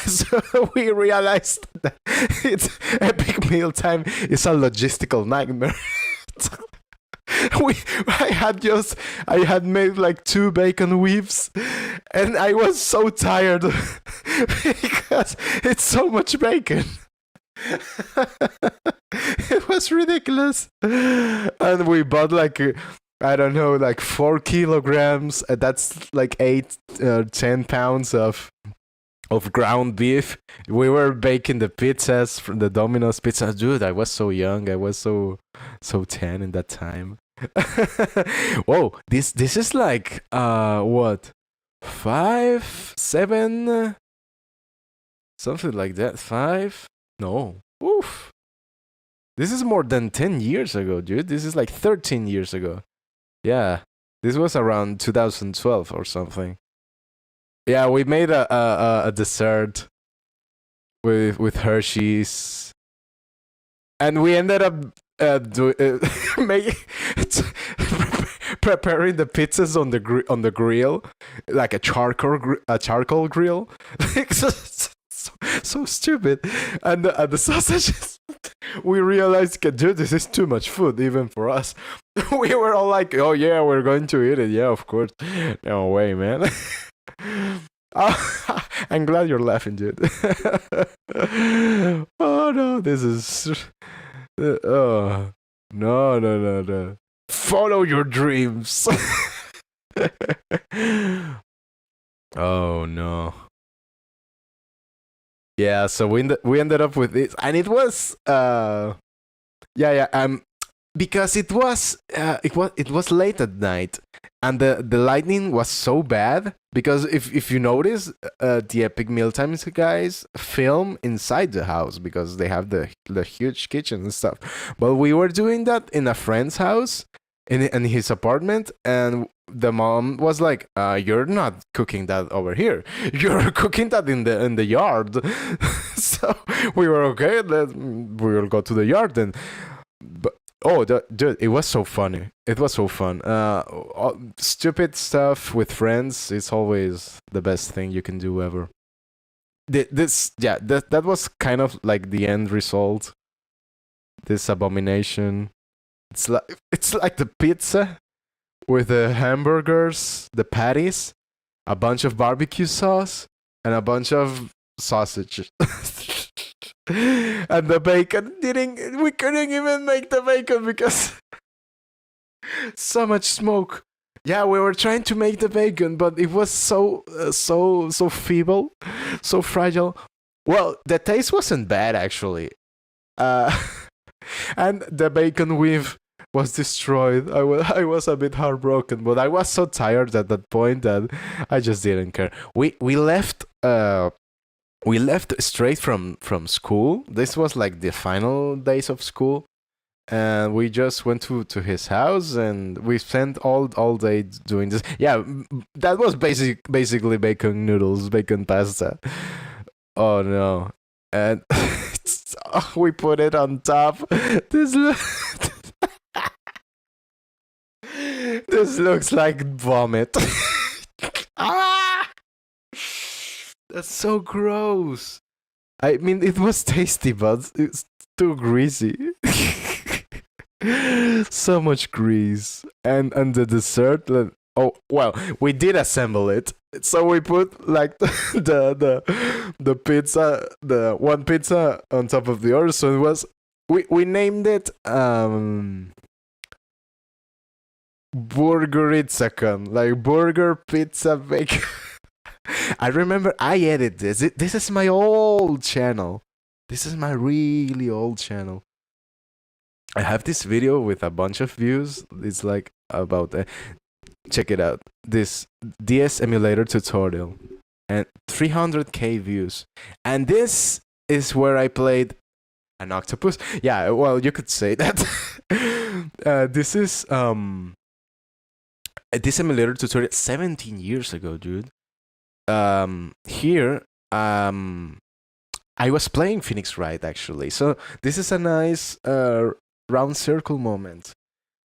so we realized that it's epic mealtime is a logistical nightmare. I had made like 2 bacon weaves, and I was so tired because it's so much bacon. It was ridiculous. And we bought like I don't know, like 4 kilograms. That's like 10 pounds of ground beef. We were baking the pizzas from the Domino's pizza. Dude, I was so young. I was so 10 in that time. Whoa, this is like what? 5, 7, something like that. 5? No. Oof. This is more than 10 years ago, dude. This is like 13 years ago. Yeah. This was around 2012 or something. Yeah, we made a dessert with Hershey's, and we ended up preparing the pizzas on the grill, like a charcoal grill. So stupid, and the sausages. We realized, dude, this is too much food even for us. We were all like, oh yeah, we're going to eat it. Yeah, of course. No way, man. Oh, I'm glad you're laughing, dude. Oh no, this is oh no. Follow your dreams. Oh no. Yeah, so we ended up with this, and it was because it was late at night, and the lightning was so bad, because if you notice, the Epic Mealtimes guys film inside the house because they have the huge kitchen and stuff. But we were doing that in a friend's house, in his apartment, and the mom was like, "You're not cooking that over here. You're cooking that in the yard." So we were okay. We will go to the yard then. But dude, it was so funny. It was so fun. Stupid stuff with friends is always the best thing you can do ever. That was kind of like the end result. This abomination. It's like the pizza with the hamburgers, the patties, a bunch of barbecue sauce, and a bunch of sausage. And the bacon we couldn't even make the bacon because so much smoke. Yeah, we were trying to make the bacon, but it was so feeble, so fragile. Well, the taste wasn't bad actually. And the bacon weave was destroyed. I was a bit heartbroken, but I was so tired at that point that I just didn't care. We left straight from school. This was like the final days of school, and we just went to his house, and we spent all day doing this. Yeah, that was basically bacon noodles, bacon pasta. Oh no. And we put it on top. This looks like vomit. Ah! That's so gross. I mean, it was tasty, but it's too greasy. So much grease. And the dessert. Oh well, we did assemble it. So we put like the pizza, the one pizza on top of the other. So it was we named it Burger-It-Sakon, like burger, pizza, bacon. I remember I edited this. This is my old channel. This is my really old channel. I have this video with a bunch of views. It's like about check it out. This DS emulator tutorial and 300k views. And this is where I played an octopus. Yeah, well, you could say that. This is this emulator tutorial 17 years ago, dude. Here I was playing Phoenix Wright actually. So this is a nice round circle moment.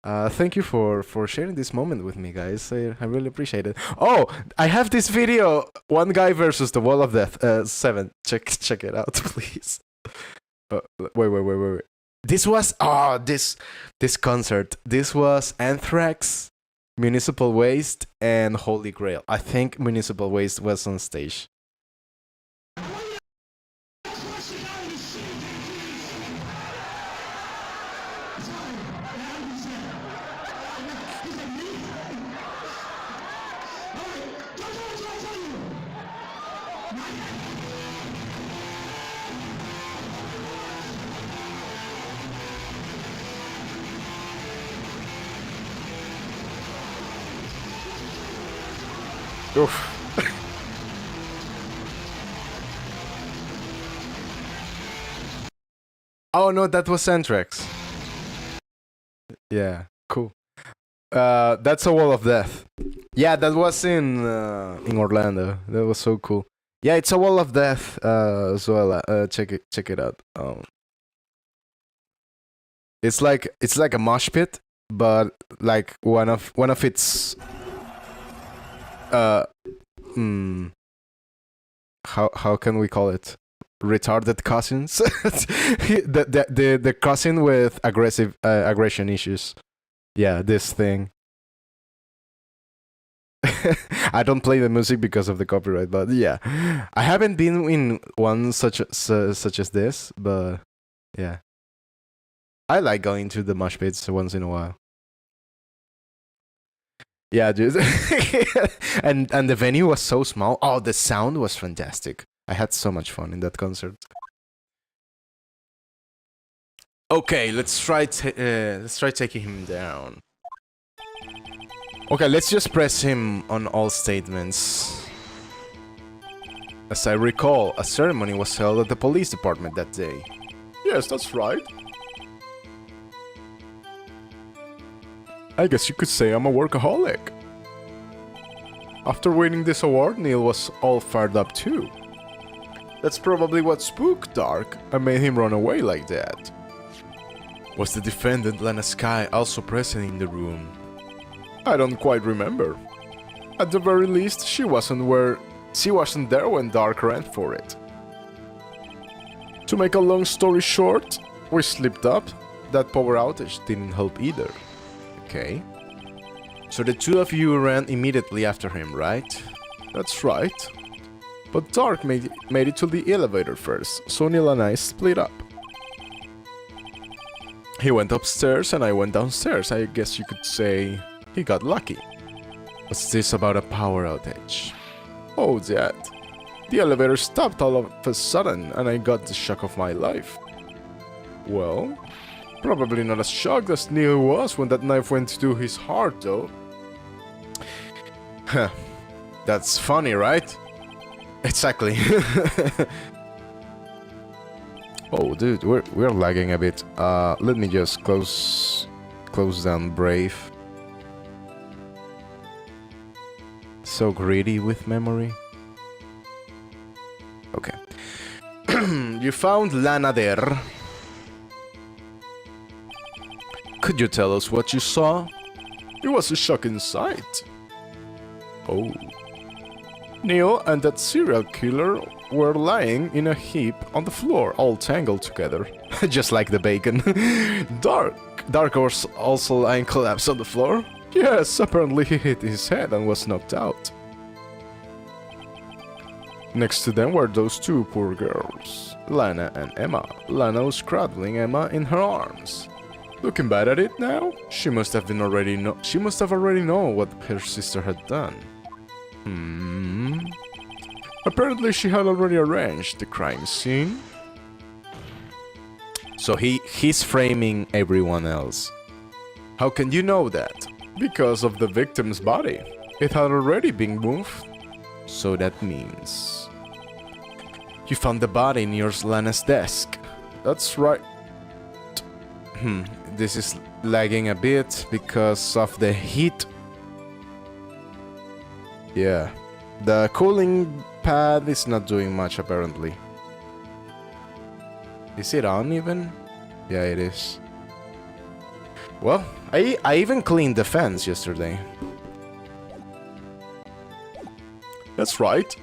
Thank you for sharing this moment with me, guys. I really appreciate it. Oh, I have this video. One guy versus the Wall of Death. 7. Check it out, please. Wait. This was this concert. This was Anthrax, Municipal Waste, and Holy Grail. I think Municipal Waste was on stage. Oof. Oh no, that was Anthrax. Yeah, cool. That's a Wall of Death. Yeah, that was in Orlando. That was so cool. Yeah, it's a Wall of Death as well. Check it out. It's like a mosh pit, but like one of its how can we call it? Retarded cousins. the cousin with aggression issues. Yeah, this thing. I don't play the music because of the copyright, but yeah, I haven't been in one such as this, but yeah, I like going to the mosh pits once in a while. Yeah, dude. and the venue was so small. Oh, the sound was fantastic. I had so much fun in that concert. Okay, let's try taking him down. Okay, let's just press him on all statements. As I recall, a ceremony was held at the police department that day. Yes, that's right. I guess you could say I'm a workaholic. After winning this award, Neil was all fired up too. That's probably what spooked Dark and made him run away like that. Was the defendant Lana Sky also present in the room? I don't quite remember. At the very least, she wasn't there when Dark ran for it. To make a long story short, we slipped up. That power outage didn't help either. Okay. So the two of you ran immediately after him, right? That's right. But Dark made it to the elevator first, so Neil and I split up. He went upstairs and I went downstairs. I guess you could say he got lucky. Was this about a power outage? Oh, that. The elevator stopped all of a sudden and I got the shock of my life. Well, probably not as shocked as Neil was when that knife went through his heart, though. Huh. That's funny, right? Exactly. Oh, dude, we're lagging a bit. Let me just close down Brave. So greedy with memory. Okay. You found Lana there. Could you tell us what you saw? It was a shocking sight. Oh. Neil and that serial killer were lying in a heap on the floor, all tangled together. Just like the bacon. Dark was also lying collapsed on the floor. Yes, apparently he hit his head and was knocked out. Next to them were those two poor girls, Lana and Emma. Lana was cradling Emma in her arms. Looking back at it now, she must have already known what her sister had done. Apparently she had already arranged the crime scene. So he's framing everyone else. How can you know that? Because of the victim's body. It had already been moved. So that means... You found the body near Lana's desk. That's right. This is lagging a bit because of the heat. Yeah. The cooling pad is not doing much apparently. Is it on even? Yeah, it is. Well, I even cleaned the fence yesterday. That's right.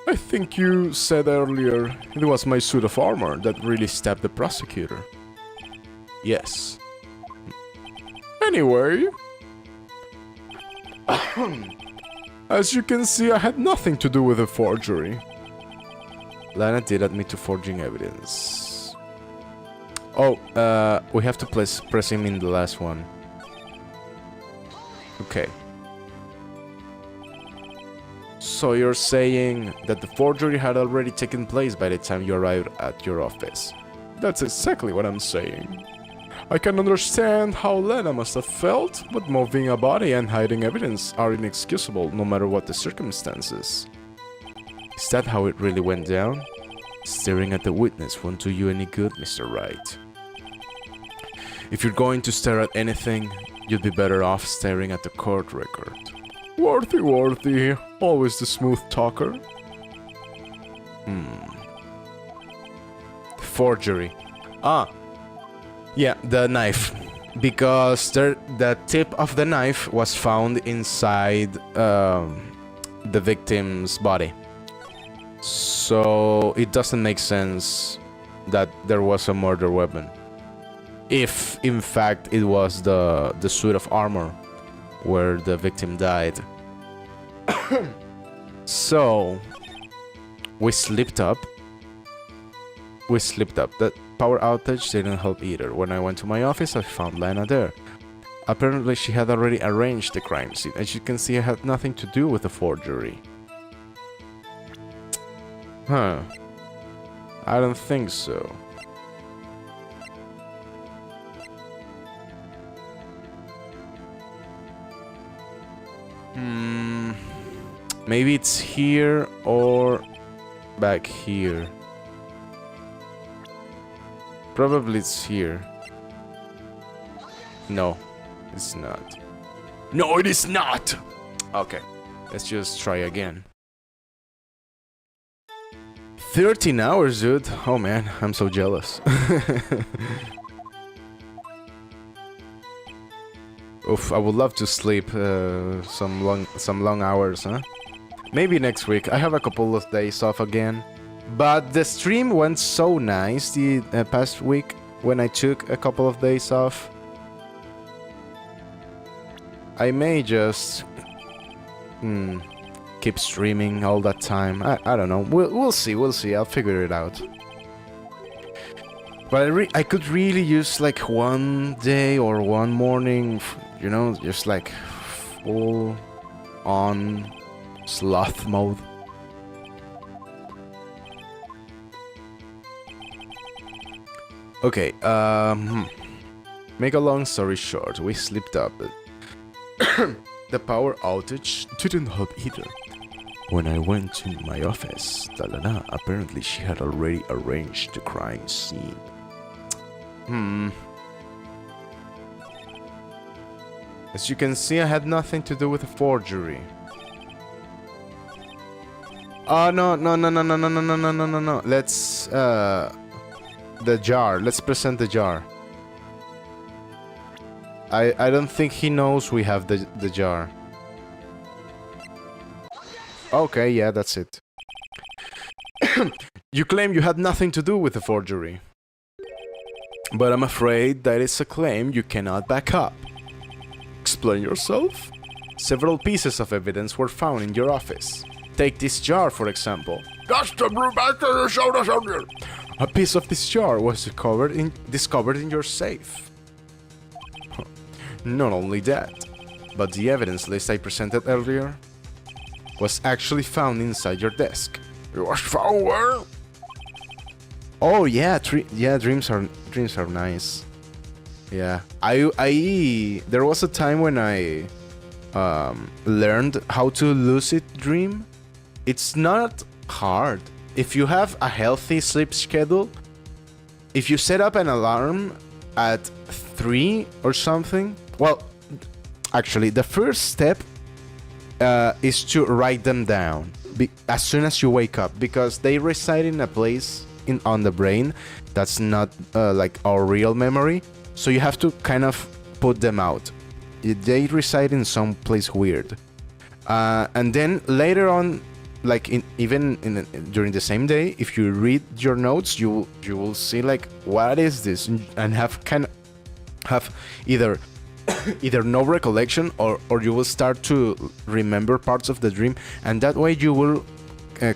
I think you said earlier it was my suit of armor that really stabbed the prosecutor. Yes. Anyway... As you can see, I had nothing to do with the forgery. Lana did admit to forging evidence. Oh, we have to press him in the last one. Okay. So you're saying that the forgery had already taken place by the time you arrived at your office? That's exactly what I'm saying. I can understand how Lena must have felt, but moving a body and hiding evidence are inexcusable no matter what the circumstances. Is that how it really went down? Staring at the witness won't do you any good, Mr. Wright. If you're going to stare at anything, you'd be better off staring at the court record. Worthy, always the smooth talker. Forgery. Yeah, the knife. Because the tip of the knife was found inside the victim's body. So it doesn't make sense that there was a murder weapon. If, in fact, it was the suit of armor where the victim died. So, we slipped up. That power outage didn't help either. When I went to my office, I found Lana there. Apparently, she had already arranged the crime scene. As you can see, I had nothing to do with the forgery. Huh. I don't think so. Maybe it's here or back here. Probably it's here. No, it's not. No, it is not! Okay, let's just try again. 13 hours, dude. Oh man, I'm so jealous. Oof, I would love to sleep some long hours, huh? Maybe next week. I have a couple of days off again. But the stream went so nice the past week when I took a couple of days off. I may just keep streaming all that time. I don't know. We'll see. I'll figure it out. But I could really use like one day or one morning, you know, just like full on sloth mode. Okay, make a long story short, we slipped up. The power outage didn't help either. When I went to my office, Talana, apparently she had already arranged the crime scene. As you can see, I had nothing to do with the forgery. Oh, no. Let's, the jar. Let's present the jar. I don't think he knows we have the jar. Okay, yeah, that's it. You claim you had nothing to do with the forgery. But I'm afraid that is a claim you cannot back up. Explain yourself? Several pieces of evidence were found in your office. Take this jar, for example. That's the brubaker you showed us earlier. A piece of this jar was discovered in your safe. Not only that, but the evidence list I presented earlier was actually found inside your desk. It was found where? Oh yeah, dreams are nice. Yeah, there was a time when I learned how to lucid dream. It's not hard. If you have a healthy sleep schedule, if you set up an alarm at 3 or something, well, actually, the first step is to write them down as soon as you wake up, because they reside in a place on the brain that's not like our real memory. So you have to kind of put them out. They reside in some place weird. And then later on, like during the same day, if you read your notes, you will see like, what is this, and have either no recollection, or you will start to remember parts of the dream, and that way you will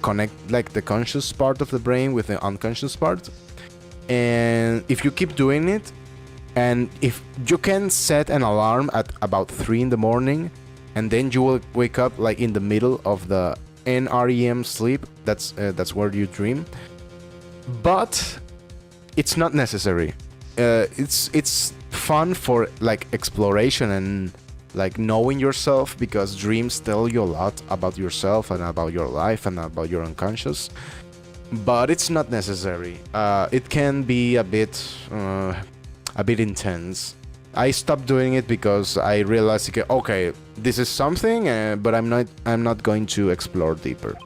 connect like the conscious part of the brain with the unconscious part. And if you keep doing it, and if you can set an alarm at about 3 in the morning, and then you will wake up like in the middle of the NREM sleep, that's where you dream. But it's not necessary. It's fun for like exploration and like knowing yourself, because dreams tell you a lot about yourself and about your life and about your unconscious. But it's not necessary. It can be a bit intense. I stopped doing it because I realized, okay, this is something, but I'm not going to explore deeper.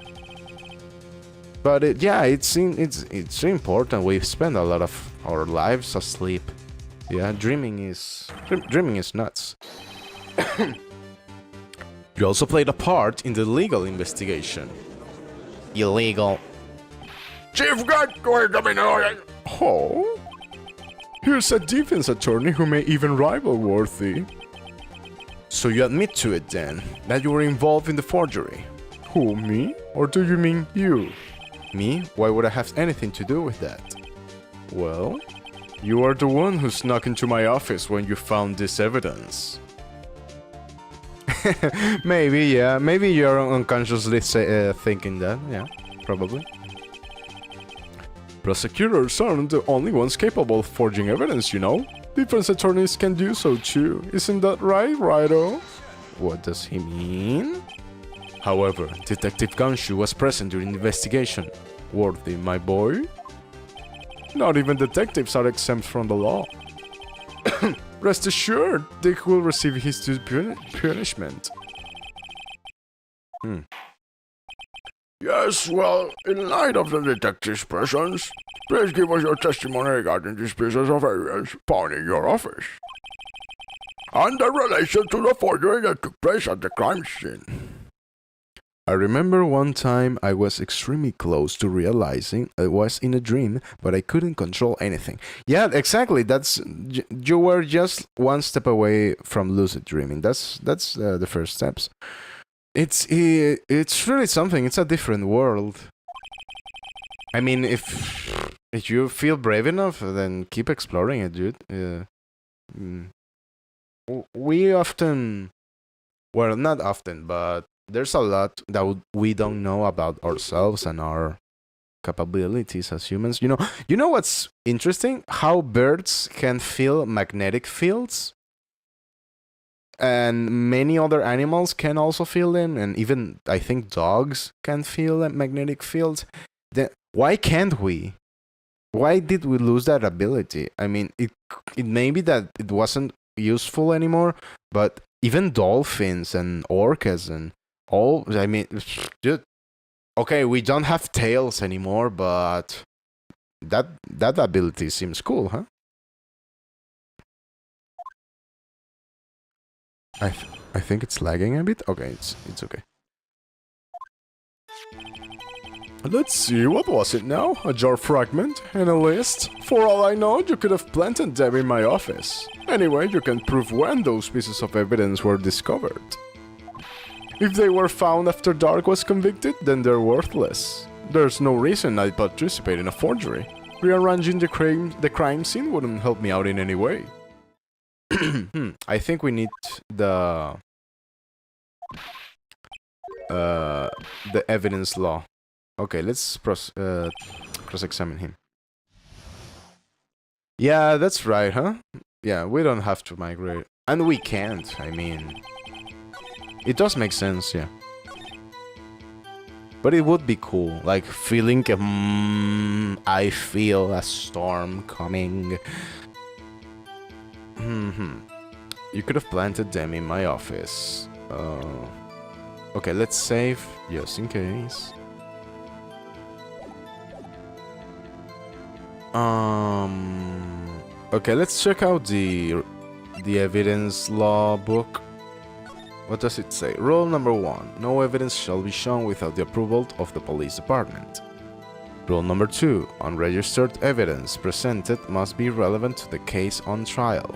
But it's important. We spend a lot of our lives asleep. Yeah, dreaming is nuts. You also played a part in the legal investigation. Illegal. Chief got going to be. Oh? Here's a defense attorney who may even rival Worthy. So you admit to it then, that you were involved in the forgery? Who, me? Or do you mean you? Me? Why would I have anything to do with that? Well, you are the one who snuck into my office when you found this evidence. Maybe, yeah. Maybe you're unconsciously thinking that, yeah. Probably. Prosecutors aren't the only ones capable of forging evidence, you know? Defense attorneys can do so too. Isn't that right, Rido? What does he mean? However, Detective Ganshu was present during the investigation. Worthy, my boy? Not even detectives are exempt from the law. Rest assured, Dick will receive his due punishment. Yes, well, in light of the detective's presence, please give us your testimony regarding these pieces of evidence found in your office, and the relation to the forgery that took place at the crime scene. I remember one time I was extremely close to realizing I was in a dream, but I couldn't control anything. Yeah, exactly. You were just one step away from lucid dreaming. That's the first steps. It's really something. It's a different world. I mean, if you feel brave enough, then keep exploring it, dude. We often, well, not often, but there's a lot that we don't know about ourselves and our capabilities as humans. You know what's interesting? How birds can feel magnetic fields, and many other animals can also feel them, and even I think dogs can feel magnetic fields. Then why can't we? Why did we lose that ability? I mean, it may be that it wasn't useful anymore, but even dolphins and orcas and all, I mean, dude, okay, we don't have tails anymore, but that ability seems cool, huh? I think it's lagging a bit. Okay, it's okay. Let's see, what was it now? A jar fragment? And a list? For all I know, you could have planted them in my office. Anyway, you can prove when those pieces of evidence were discovered. If they were found after Dark was convicted, then they're worthless. There's no reason I'd participate in a forgery. Rearranging the crime scene wouldn't help me out in any way. I think we need the evidence law. Okay, let's cross-examine him. Yeah, that's right, huh? Yeah, we don't have to migrate. And we can't, I mean... It does make sense, yeah. But it would be cool, like feeling I feel a storm coming. You could have planted them in my office. Okay, let's save, just in case. Okay, let's check out the the evidence law book. What does it say? Rule number 1. No evidence shall be shown without the approval of the police department. Rule number 2. Unregistered evidence presented must be relevant to the case on trial.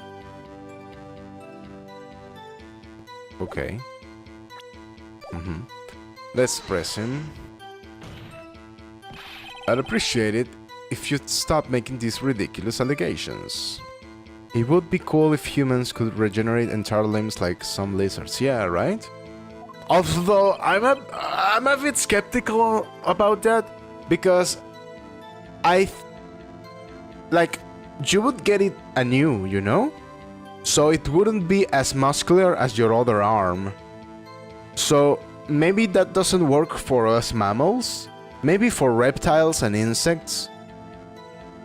Okay. Let's press him. I'd appreciate it if you'd stop making these ridiculous allegations. It would be cool if humans could regenerate entire limbs like some lizards, yeah, right? Although I'm a bit skeptical about that, because you would get it anew, you know? So it wouldn't be as muscular as your other arm. So maybe that doesn't work for us mammals? Maybe for reptiles and insects?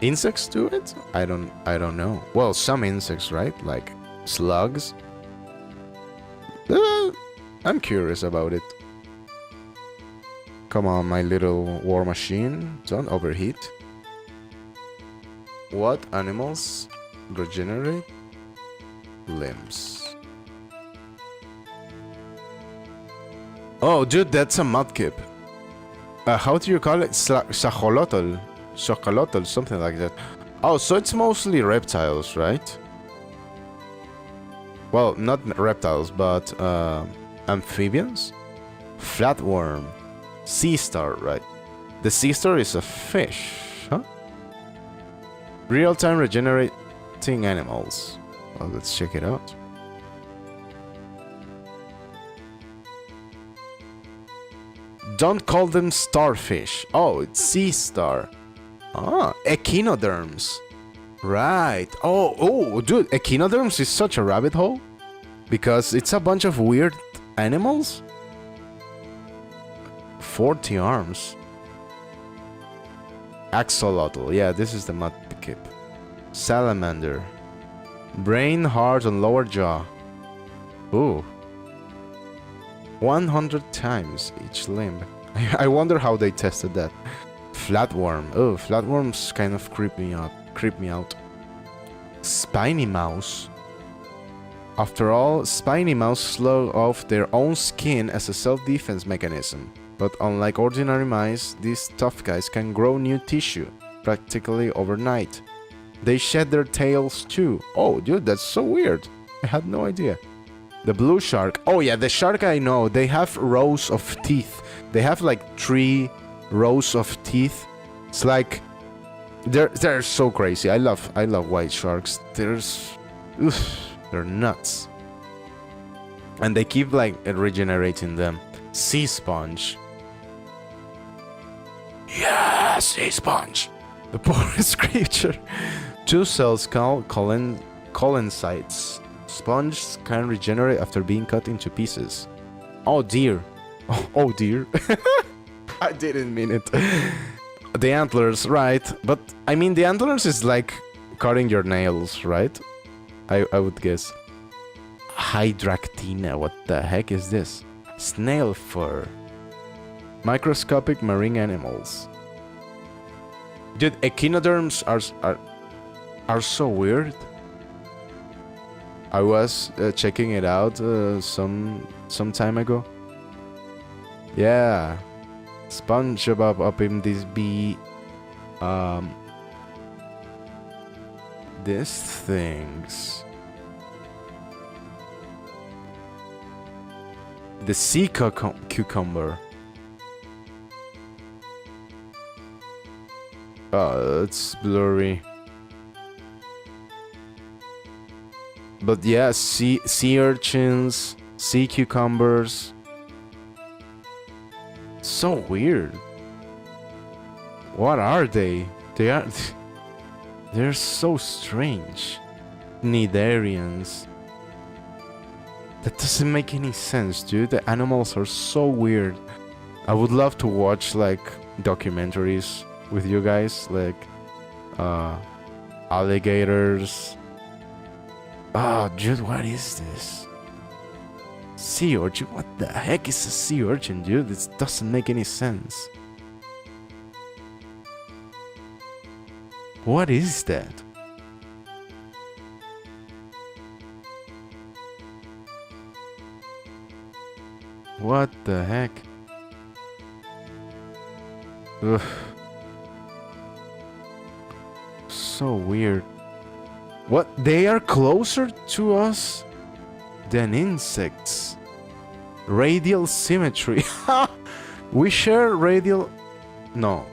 Insects do it? I don't know. Well, some insects, right? Like slugs. I'm curious about it. Come on, my little war machine. Don't overheat. What animals regenerate limbs? Oh, dude, that's a mudkip. How do you call it? Sajolotl. Xocolotl, something like that. Oh, so it's mostly reptiles, right? Well, not reptiles, but amphibians? Flatworm. Sea star, right? The sea star is a fish, huh? Real-time regenerating animals. Well, let's check it out. Don't call them starfish. Oh, it's sea star. Ah, echinoderms. Right. Oh, dude, echinoderms is such a rabbit hole. Because it's a bunch of weird animals. 40 arms. Axolotl. Yeah, this is the mudkip. Salamander. Brain, heart, and lower jaw. Ooh. 100 times each limb. I wonder how they tested that. Flatworm. Oh, flatworms kind of creep me out. Spiny mouse. After all, spiny mouse slough off their own skin as a self-defense mechanism. But unlike ordinary mice, these tough guys can grow new tissue practically overnight. They shed their tails too. Oh, dude, that's so weird. I had no idea. The blue shark. Oh yeah, the shark I know. They have rows of teeth. They have like 3 rows of teeth. It's like they're so crazy. I love white sharks. They're nuts. And they keep like regenerating them. Sea sponge. Yeah, sea sponge. The poorest creature. 2 cells called collencytes. Sponges can regenerate after being cut into pieces. Oh dear. Oh dear. I didn't mean it. The antlers, right? But I mean, the antlers is like cutting your nails, right? I would guess. Hydractina. What the heck is this? Snail fur. Microscopic marine animals. Dude, echinoderms are so weird. I was checking it out some time ago. Yeah, SpongeBob up in this bee. These things. The sea cucumber. Oh, it's blurry. But yeah, sea urchins, sea cucumbers. So weird. What are they? They're so strange. Cnidarians. That doesn't make any sense, dude. The animals are so weird. I would love to watch like documentaries with you guys, like alligators. Oh, dude, what is this? Sea urchin? What the heck is a sea urchin, dude? This doesn't make any sense. What is that? What the heck? Ugh. So weird. What? They are closer to us than insects. Radial symmetry. We share radial... No.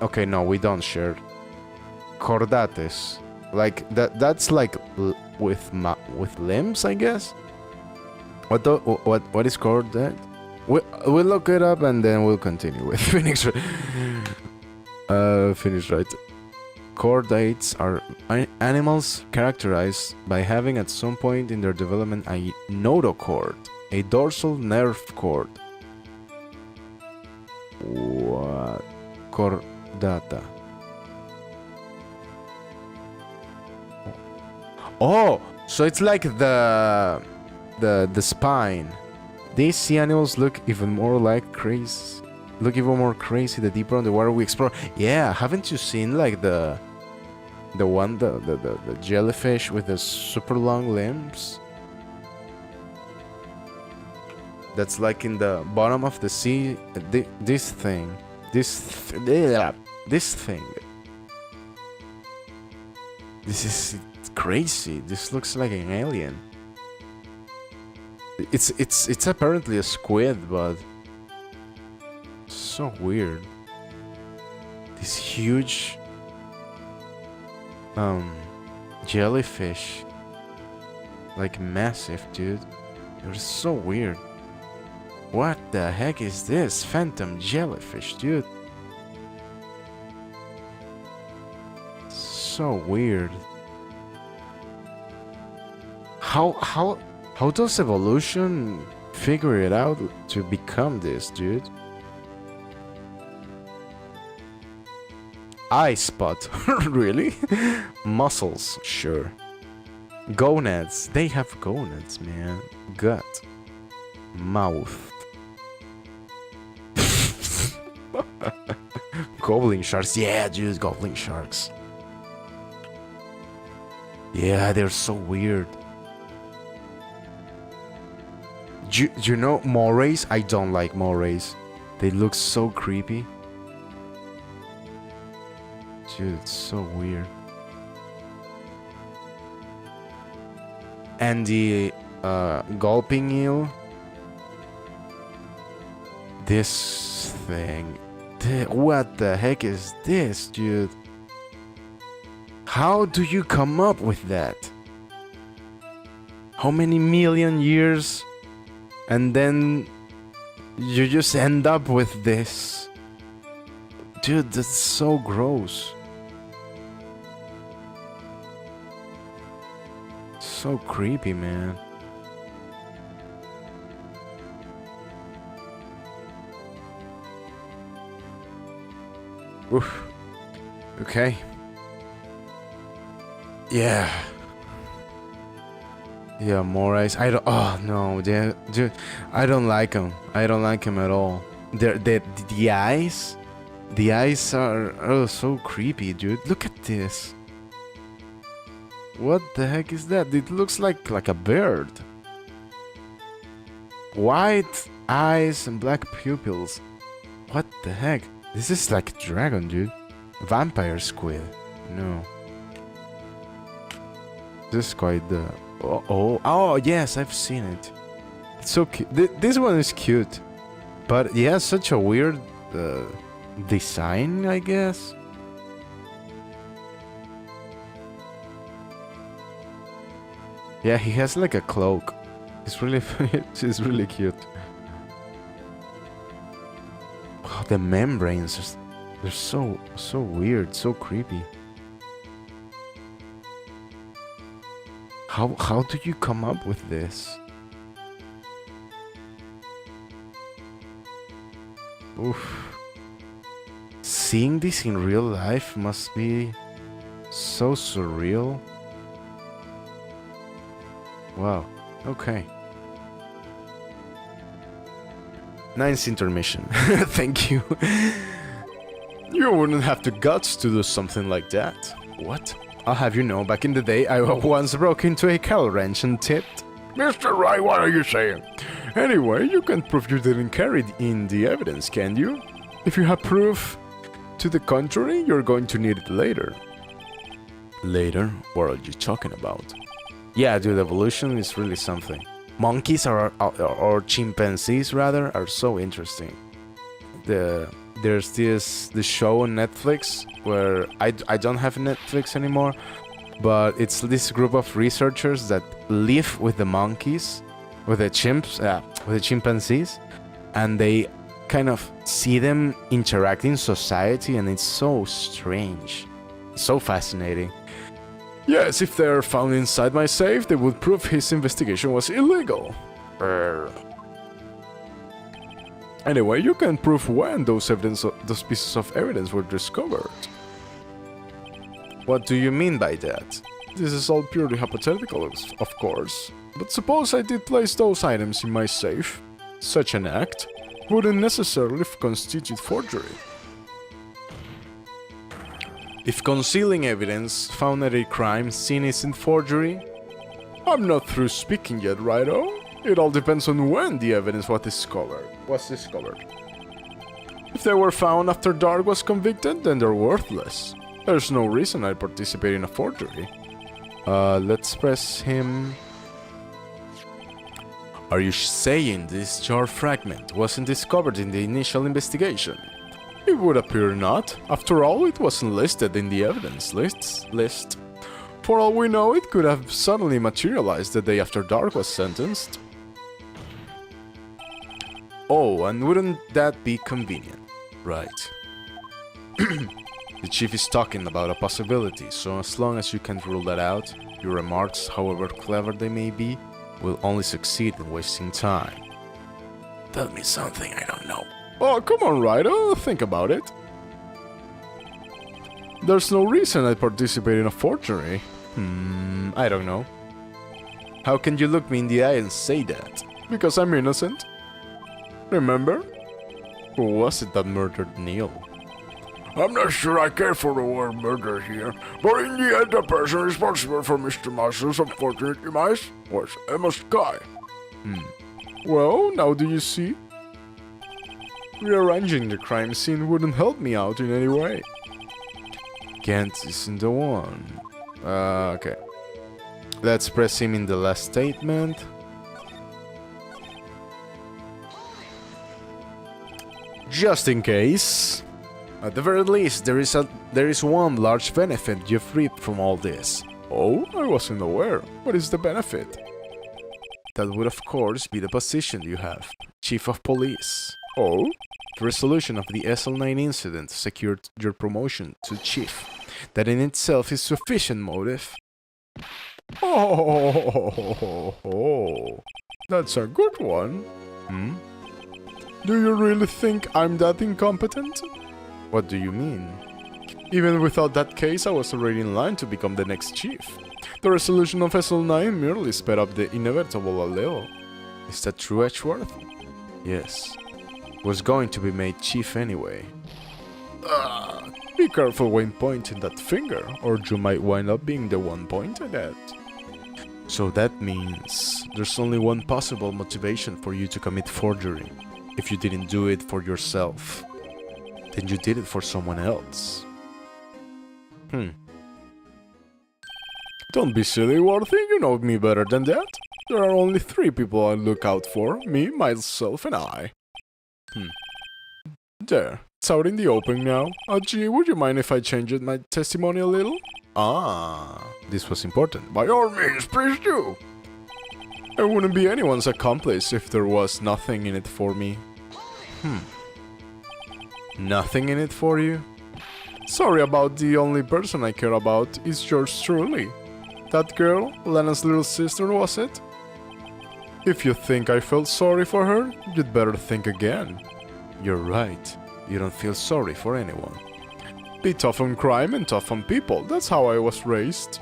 Okay, no, we don't share. Chordates. Like, that's like with limbs, I guess? What is chordate? We'll look it up and then we'll continue with Phoenix. Finish right. Chordates are animals characterized by having at some point in their development a notochord, a dorsal nerve cord. What? Chordata. Oh, so it's like the spine. These sea animals look even more crazy the deeper underwater we explore. Yeah, haven't you seen like the jellyfish with the super long limbs? That's like in the bottom of the sea. This thing. This is crazy. This looks like an alien. It's apparently a squid, but so weird. This huge jellyfish, like massive, dude. They're so weird. What the heck is this? Phantom jellyfish, dude. So weird. How does evolution figure it out to become this, dude? Eye spot. Really? Muscles, sure. Gonads. They have gonads, man. Gut. Mouth. Goblin sharks. Yeah, dude, goblin sharks. Yeah, they're so weird. Do you know morays? I don't like morays. They look so creepy. Dude, it's so weird. And the gulping eel. This thing. What the heck is this, dude? How do you come up with that? How many million years? And then you just end up with this. Dude, that's so gross. So creepy, man. Oof. Okay. Yeah. Yeah, morays. I don't. Oh no, dude. I don't like them. I don't like them at all. The eyes. The eyes are so creepy, dude. Look at this. What the heck is that? It looks like a bird. White eyes and black pupils. What the heck? This is like a dragon, dude. Vampire squid. No. This is quite the... Oh, yes, I've seen it. It's so cute. This one is cute. But yeah, such a weird design, I guess. Yeah, he has like a cloak. It's really it's really cute. Oh, the membranes, they're so weird, so creepy. How do you come up with this? Oof. Seeing this in real life must be so surreal. Wow. Okay. Nice intermission. Thank you. You wouldn't have the guts to do something like that. What? I'll have you know, back in the day, I once broke into a cattle ranch and tipped. Mr. Rai, what are you saying? Anyway, you can't prove you didn't carry in the evidence, can you? If you have proof to the contrary, you're going to need it later. Later? What are you talking about? Yeah, dude, evolution is really something. Monkeys or chimpanzees rather are so interesting. There's this show on Netflix where I don't have Netflix anymore, but it's this group of researchers that live with the monkeys, with the chimpanzees, and they kind of see them interact in society, and it's so strange, so fascinating. Yes, if they're found inside my safe, they would prove his investigation was illegal. Anyway, you can prove when those pieces of evidence were discovered. What do you mean by that? This is all purely hypothetical, of course. But suppose I did place those items in my safe. Such an act wouldn't necessarily constitute forgery. If concealing evidence found at a crime scene isn't forgery, I'm not through speaking yet, righto? It all depends on when the evidence was discovered. If they were found after Dark was convicted, then they're worthless. There's no reason I'd participate in a forgery. Let's press him. Are you saying this jar fragment wasn't discovered in the initial investigation? It would appear not. After all, it wasn't listed in the evidence list. For all we know, it could have suddenly materialized the day after Dark was sentenced. Oh, and wouldn't that be convenient? Right. The chief is talking about a possibility, so as long as you can't rule that out, your remarks, however clever they may be, will only succeed in wasting time. Tell me something I don't know. Oh, come on, Ryder, think about it. There's no reason I'd participate in a forgery. I don't know. How can you look me in the eye and say that? Because I'm innocent. Remember? Who was it that murdered Neil? I'm not sure I care for the word murder here, but in the end the person responsible for Mr. Marshall's unfortunate demise was Emma Sky. Well, now do you see? Rearranging the crime scene wouldn't help me out in any way. Kent isn't the one. Okay. Let's press him in the last statement. Just in case. At the very least, there is one large benefit you've reaped from all this. Oh, I wasn't aware. What is the benefit? That would of course be the position you have, Chief of Police. Oh? The resolution of the SL9 incident secured your promotion to Chief. That in itself is sufficient motive. Oh, that's a good one. Do you really think I'm that incompetent? What do you mean? Even without that case, I was already in line to become the next chief. The resolution of SL9 merely sped up the inevitable a little. Is that true, Edgeworth? Yes. Was going to be made chief anyway. Be careful when pointing that finger, or you might wind up being the one pointed at. So that means there's only one possible motivation for you to commit forgery. If you didn't do it for yourself, then you did it for someone else. Don't be silly, Worthy, you know me better than that. There are only 3 people I look out for, me, myself, and I. There, it's out in the open now. Gee, would you mind if I changed my testimony a little? This was important. By all means, please do. I wouldn't be anyone's accomplice if there was nothing in it for me. Nothing in it for you? Sorry about the only person I care about is yours truly. That girl, Lana's little sister, was it? If you think I felt sorry for her, you'd better think again. You're right. You don't feel sorry for anyone. Be tough on crime and tough on people. That's how I was raised.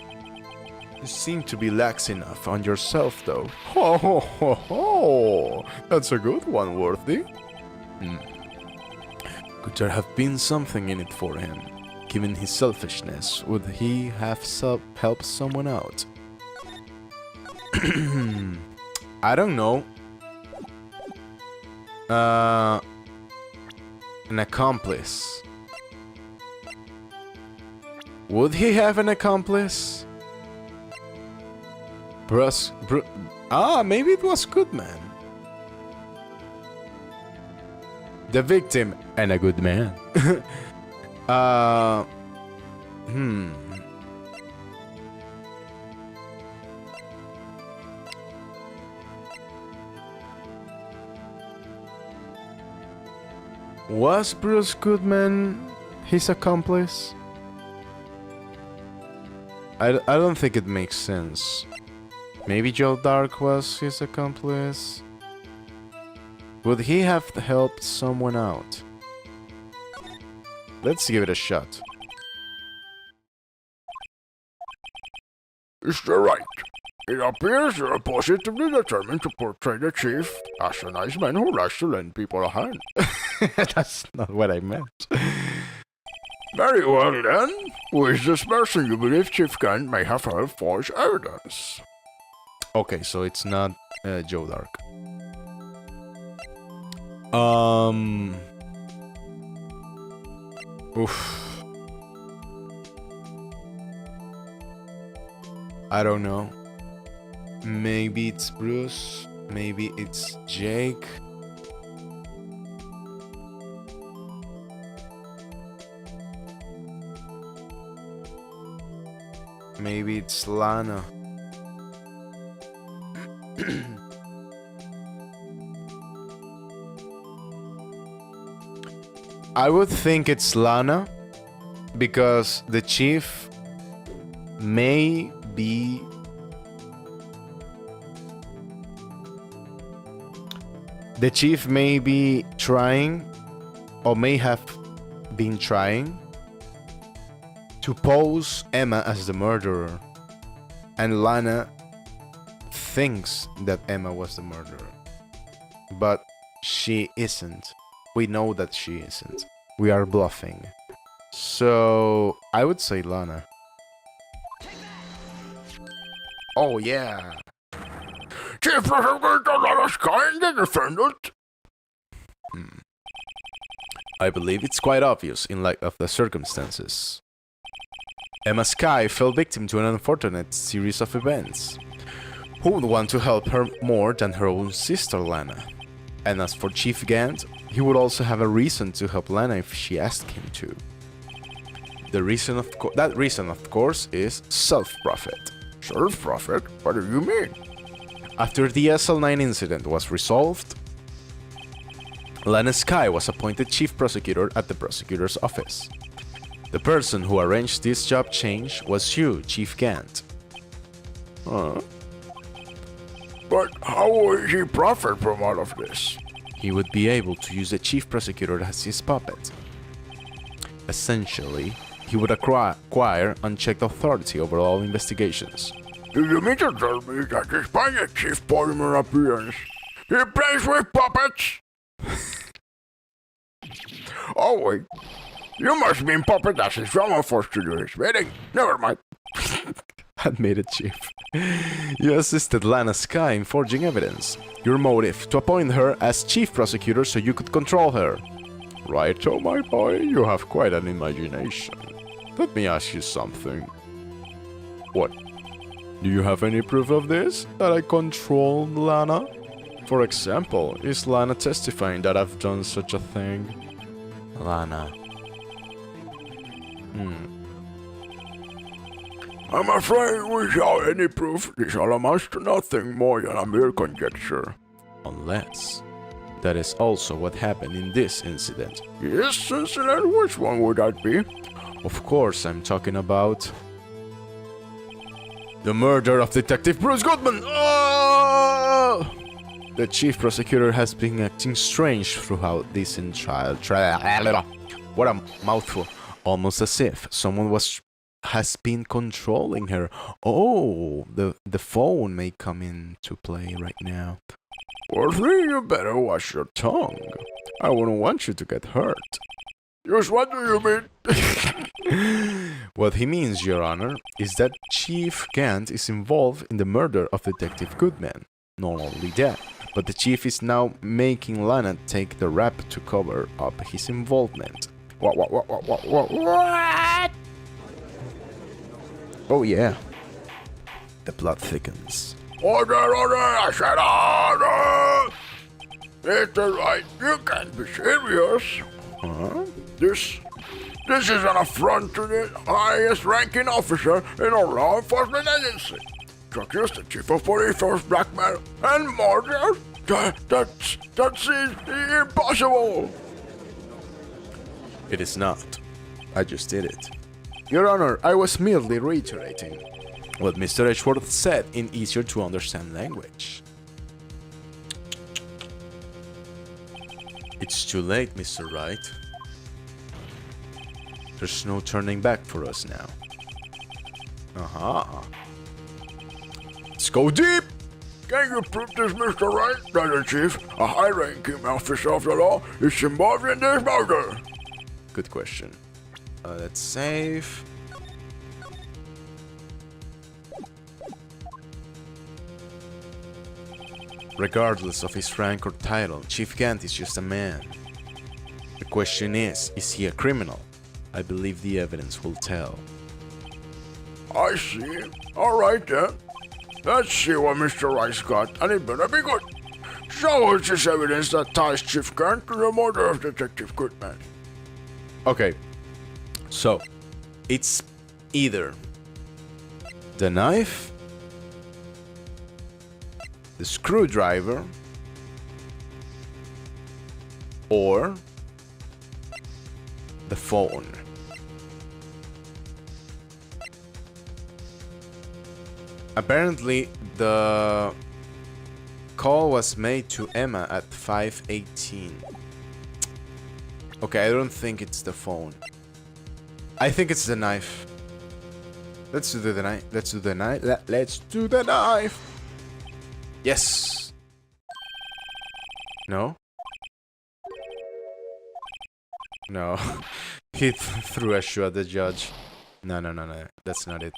You seem to be lax enough on yourself, though. Ho. That's a good one, Worthy. Could there have been something in it for him? Given his selfishness, would he have helped someone out? I don't know. An accomplice. Would he have an accomplice? Maybe it was Goodman. The victim and a good man. Was Bruce Goodman his accomplice? I don't think it makes sense. Maybe Joe Dark was his accomplice? Would he have helped someone out? Let's give it a shot. Is that right? It appears you're positively determined to portray the chief as a nice man who likes to lend people a hand. That's not what I meant. Very well then. Who is this person you believe Chief Kent may have held false evidence? Okay, so it's not Joe Dark. Oof. I don't know. Maybe it's Bruce. Maybe it's Jake. Maybe it's Lana. I would think it's Lana because the chief may be trying or may have been trying to pose Emma as the murderer, and Lana thinks that Emma was the murderer, but she isn't. We know that she isn't. We are bluffing. So I would say Lana. Oh yeah. Chief Prosecutor Lana Sky, the defendant. I believe it's quite obvious in light of the circumstances. Emma Sky fell victim to an unfortunate series of events. Who would want to help her more than her own sister Lana? And as for Chief Gant, he would also have a reason to help Lana if she asked him to. That reason, of course, is self-profit. Self-profit? What do you mean? After the SL9 incident was resolved, Lana Sky was appointed chief prosecutor at the prosecutor's office. The person who arranged this job change was you, Chief Gant. Huh? But how would he profit from all of this? He would be able to use the chief prosecutor as his puppet. Essentially, he would acquire unchecked authority over all investigations. Do you mean to tell me that despite the Chief Polymer appearance, he plays with puppets? Oh wait, you must mean puppet as his drama forced to do his bidding. Never mind. Admit it, Chief. You assisted Lana Sky in forging evidence. Your motive, to appoint her as chief prosecutor so you could control her. Right, oh my boy, you have quite an imagination. Let me ask you something. What? Do you have any proof of this? That I control Lana? For example, is Lana testifying that I've done such a thing? Lana. I'm afraid without any proof, this all amounts to nothing more than a mere conjecture. Unless that is also what happened in this incident. This incident? Which one would that be? Of course, I'm talking about the murder of Detective Bruce Goodman! Oh! The chief prosecutor has been acting strange throughout this trial. What a mouthful. Almost as if someone has been controlling her. Oh, the phone may come into play right now. Worthy, you better watch your tongue. I wouldn't want you to get hurt. Just what do you mean? What he means, Your Honor, is that Chief Gant is involved in the murder of Detective Goodman. Not only that, but the chief is now making Lana take the rap to cover up his involvement. What? Oh yeah. The plot thickens. Order, I said order! Mr. Wright, you can't be serious. Huh? This is an affront to the highest ranking officer in a law enforcement agency. To accuse the chief of police of blackmail and murder? That's impossible! It is not. I just did it. Your Honor, I was merely reiterating what Mr. Edgeworth said in easier to understand language. It's too late, Mr. Wright. There's no turning back for us now. Aha. Let's go deep! Can you prove this, Mr. Wright, that the chief, a high-ranking officer of the law, is involved in this murder? Good question. Let's save. Regardless of his rank or title, Chief Gant is just a man. The question is he a criminal? I believe the evidence will tell. I see. Alright then. Let's see what Mr. Wright's got, and it better be good. Show us this evidence that ties Chief Gant to the murder of Detective Goodman. Okay, so it's either the knife, the screwdriver, or the phone. Apparently, the call was made to Emma at 5:18. Okay, I don't think it's the phone. I think it's the knife. Let's do the knife. Let's do the knife. Let's do the knife. Yes. No. No. He threw a shoe at the judge. No. That's not it.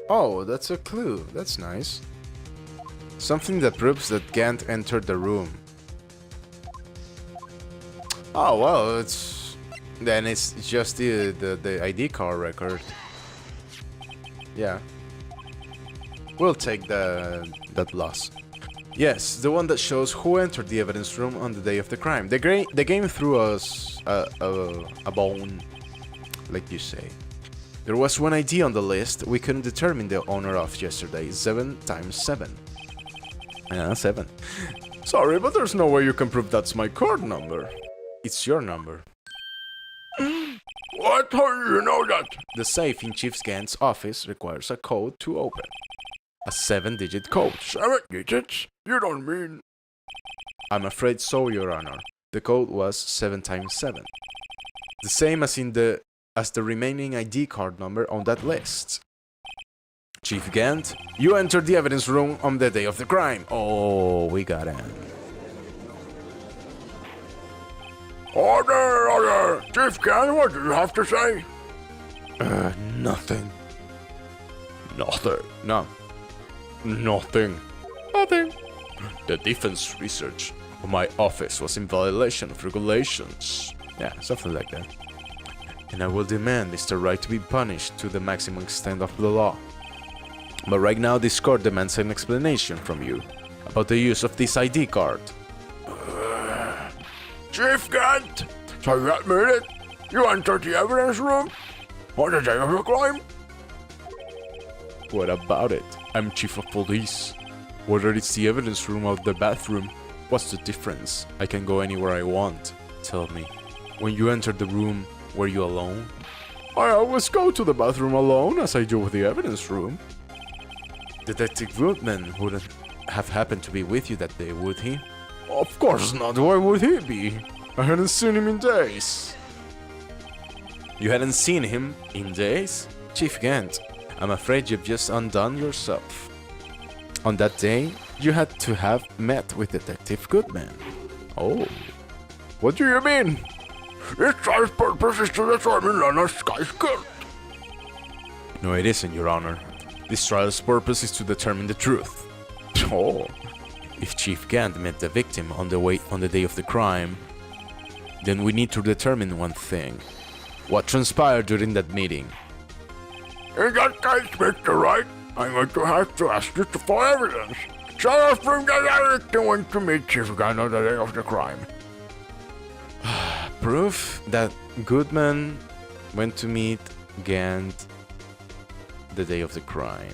Oh, that's a clue. That's nice. Something that proves that Gant entered the room. Oh, well, then it's just the ID card record. Yeah. We'll take that loss. Yes, the one that shows who entered the evidence room on the day of the crime. The game threw us a bone, like you say. There was one ID on the list we couldn't determine the owner of yesterday. 7 times 7. 7. Sorry, but there's no way you can prove that's my card number. It's your number. What? How do you know that? The safe in Chief Gant's office requires a code to open. A 7-digit code. 7 digits? You don't mean... I'm afraid so, Your Honor. The code was 7 times 7. The same as the remaining ID card number on that list. Chief Gant, you entered the evidence room on the day of the crime. Oh, we got him. Order! Chief Gant, what do you have to say? Nothing. Nothing. No. Nothing. Nothing. The defense research of my office was in violation of regulations. Yeah, something like that. And I will demand Mr. Wright to be punished to the maximum extent of the law. But right now this court demands an explanation from you about the use of this ID card. Chief Gant, so you admit it? You entered the evidence room on the day of the crime? What about it? I'm chief of police. Whether it's the evidence room or the bathroom, what's the difference? I can go anywhere I want. Tell me, when you entered the room, were you alone? I always go to the bathroom alone, as I do with the evidence room. Detective Goodman wouldn't have happened to be with you that day, would he? Of course not. Why would he be? I hadn't seen him in days. You hadn't seen him in days? Chief Gant, I'm afraid you've just undone yourself. On that day, you had to have met with Detective Goodman. Oh. What do you mean? Its purpose is to determine Lana's guy's guilt. No, it isn't, Your Honor. This trial's purpose is to determine the truth. Oh, if Chief Gant met the victim on the day of the crime, then we need to determine one thing. What transpired during that meeting? In that case, Mr. Wright, I'm going to have to ask you for evidence. So if from the victim went to meet Chief Gant on the day of the crime. Proof that Goodman went to meet Gant the day of the crime.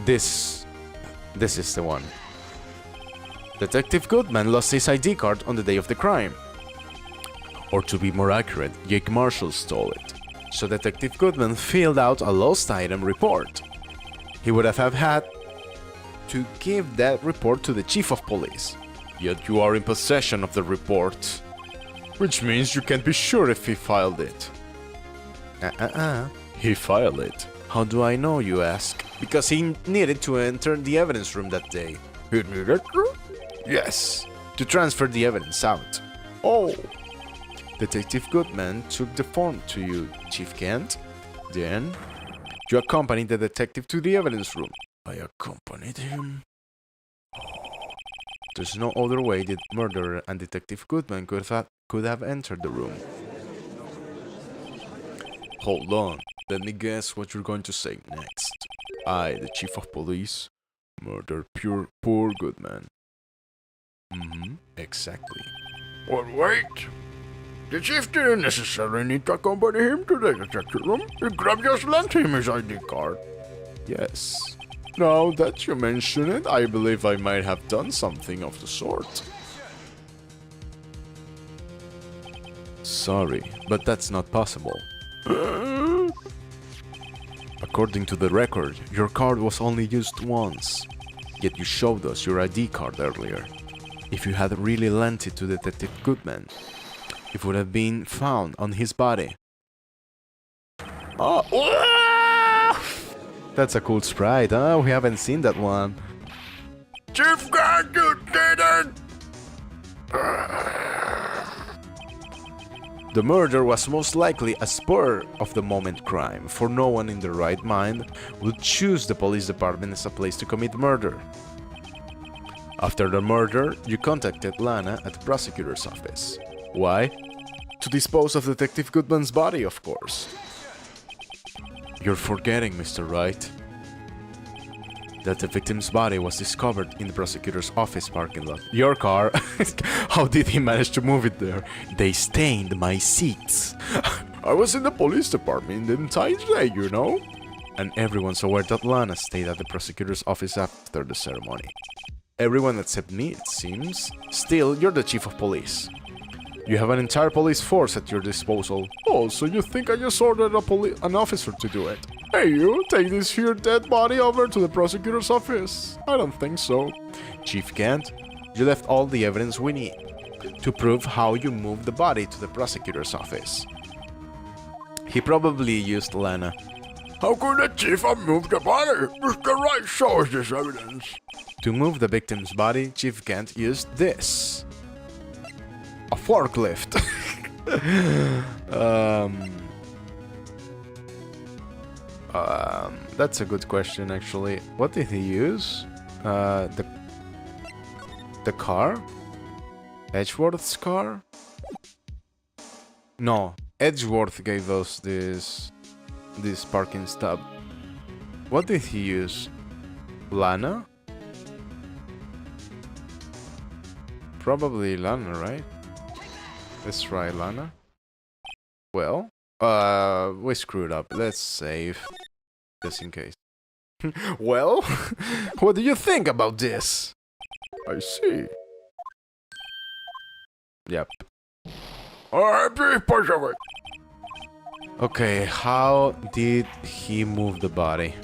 This is the one. Detective Goodman lost his ID card on the day of the crime. Or to be more accurate, Jake Marshall stole it. So Detective Goodman filled out a lost item report. He would have had to give that report to the chief of police. Yet you are in possession of the report, which means you can't be sure if he filed it. He filed it. How do I know, you ask? Because he needed to enter the evidence room that day. He needed to? Yes, to transfer the evidence out. Oh. Detective Goodman took the form to you, Chief Kent. Then, you accompanied the detective to the evidence room. I accompanied him? There's no other way the murderer and Detective Goodman could have entered the room. Hold on, let me guess what you're going to say next. I, the Chief of Police, murdered poor Goodman. Exactly. Well, wait. The chief didn't necessarily need to accompany him to the detective room. He could have just lent him his ID card. Yes. Now that you mention it, I believe I might have done something of the sort. Sorry, but that's not possible. According to the record, your card was only used once. Yet you showed us your ID card earlier. If you had really lent it to Detective Goodman, it would have been found on his body. Oh, that's a cool sprite, huh? We haven't seen that one. Chief Gant, you didn't! The murder was most likely a spur-of-the-moment crime, for no one in their right mind would choose the police department as a place to commit murder. After the murder, you contacted Lana at the prosecutor's office. Why? To dispose of Detective Goodman's body, of course. You're forgetting, Mr. Wright, that the victim's body was discovered in the prosecutor's office parking lot. Your car? How did he manage to move it there? They stained my seats. I was in the police department the entire day, you know? And everyone's aware that Lana stayed at the prosecutor's office after the ceremony. Everyone except me, it seems. Still, you're the chief of police. You have an entire police force at your disposal. Oh, so you think I just ordered an officer to do it? Hey, you, take this here dead body over to the prosecutor's office. I don't think so. Chief Gant, you left all the evidence we need to prove how you moved the body to the prosecutor's office. He probably used Lana. How could the chief have moved the body? Mr. Wright shows this evidence. To move the victim's body, Chief Gant used this. A forklift. That's a good question, actually. What did he use? The car? Edgeworth's car? No, Edgeworth gave us this parking stop. What did he use? Lana? Probably Lana, right? Let's try Lana. Well, we screwed up. Let's save. Just in case. Well, what do you think about this? I see. Yep. Alright, please push away. Okay, how did he move the body?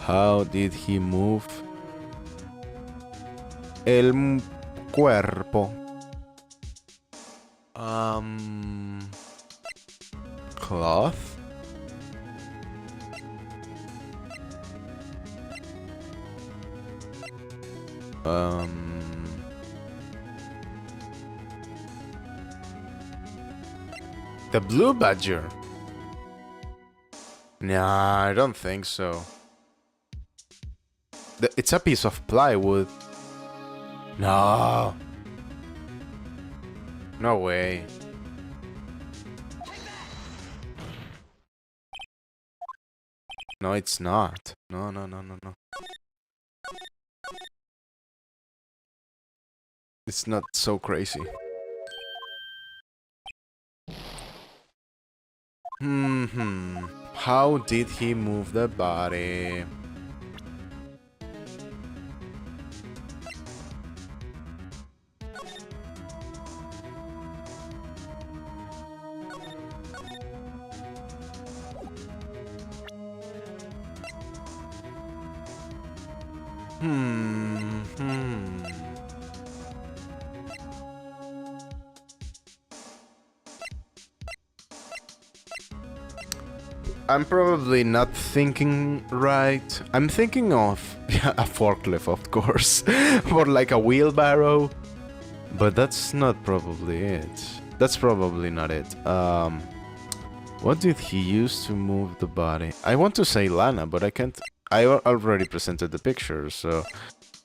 How did he move el cuerpo? Cloth? The blue badger? Nah, I don't think so. It's a piece of plywood. No. No way. No, it's not. No. It's not so crazy. How did he move the body? I'm probably not thinking right. I'm thinking of a forklift, of course, or like a wheelbarrow, but that's not probably it. That's probably not it. What did he use to move the body? I want to say Lana, but I can't. I already presented the picture, so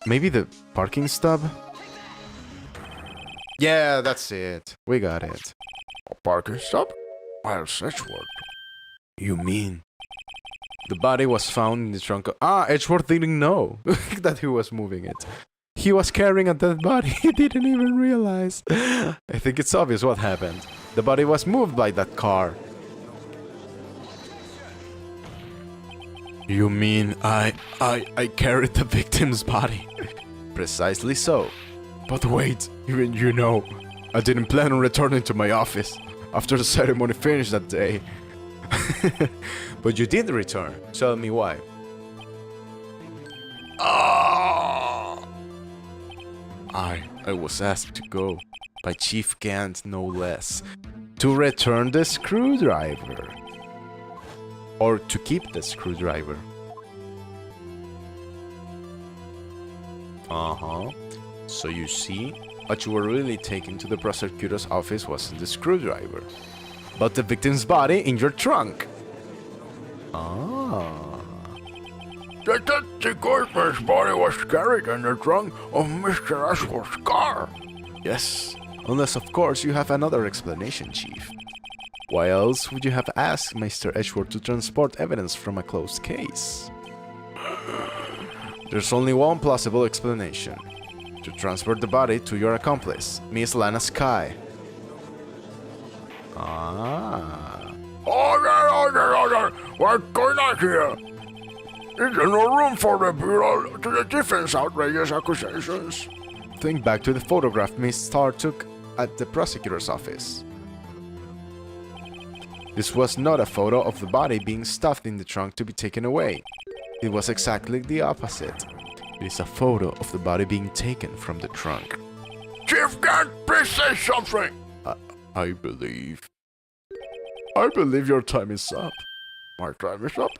maybe the parking stub? Yeah, that's it. We got it. A parking stop? Where's Edgeworth? You mean? The body was found in the trunk of... Ah, Edgeworth didn't know that he was moving it. He was carrying a dead body. He didn't even realize. I think it's obvious what happened. The body was moved by that car. You mean I carried the victim's body? Precisely so. But wait, even you know, I didn't plan on returning to my office after the ceremony finished that day. But you did return. Tell me why. I was asked to go by Chief Gant, no less, to return the screwdriver. Or to keep the screwdriver. So you see, what you were really taking to the prosecutor's office wasn't the screwdriver, but the victim's body in your trunk. Detective Goldman's body was carried in the trunk of Mr. Ashworth's car. Yes, unless of course you have another explanation, Chief. Why else would you have asked Mr. Edgeworth to transport evidence from a closed case? There's only one plausible explanation. To transport the body to your accomplice, Miss Lana Sky. Order! What's going on here? Is there no room for the Bureau to defense outrageous accusations? Think back to the photograph Miss Starr took at the prosecutor's office. This was not a photo of the body being stuffed in the trunk to be taken away. It was exactly the opposite. It is a photo of the body being taken from the trunk. Chief Gant, please say something! I believe your time is up. My time is up.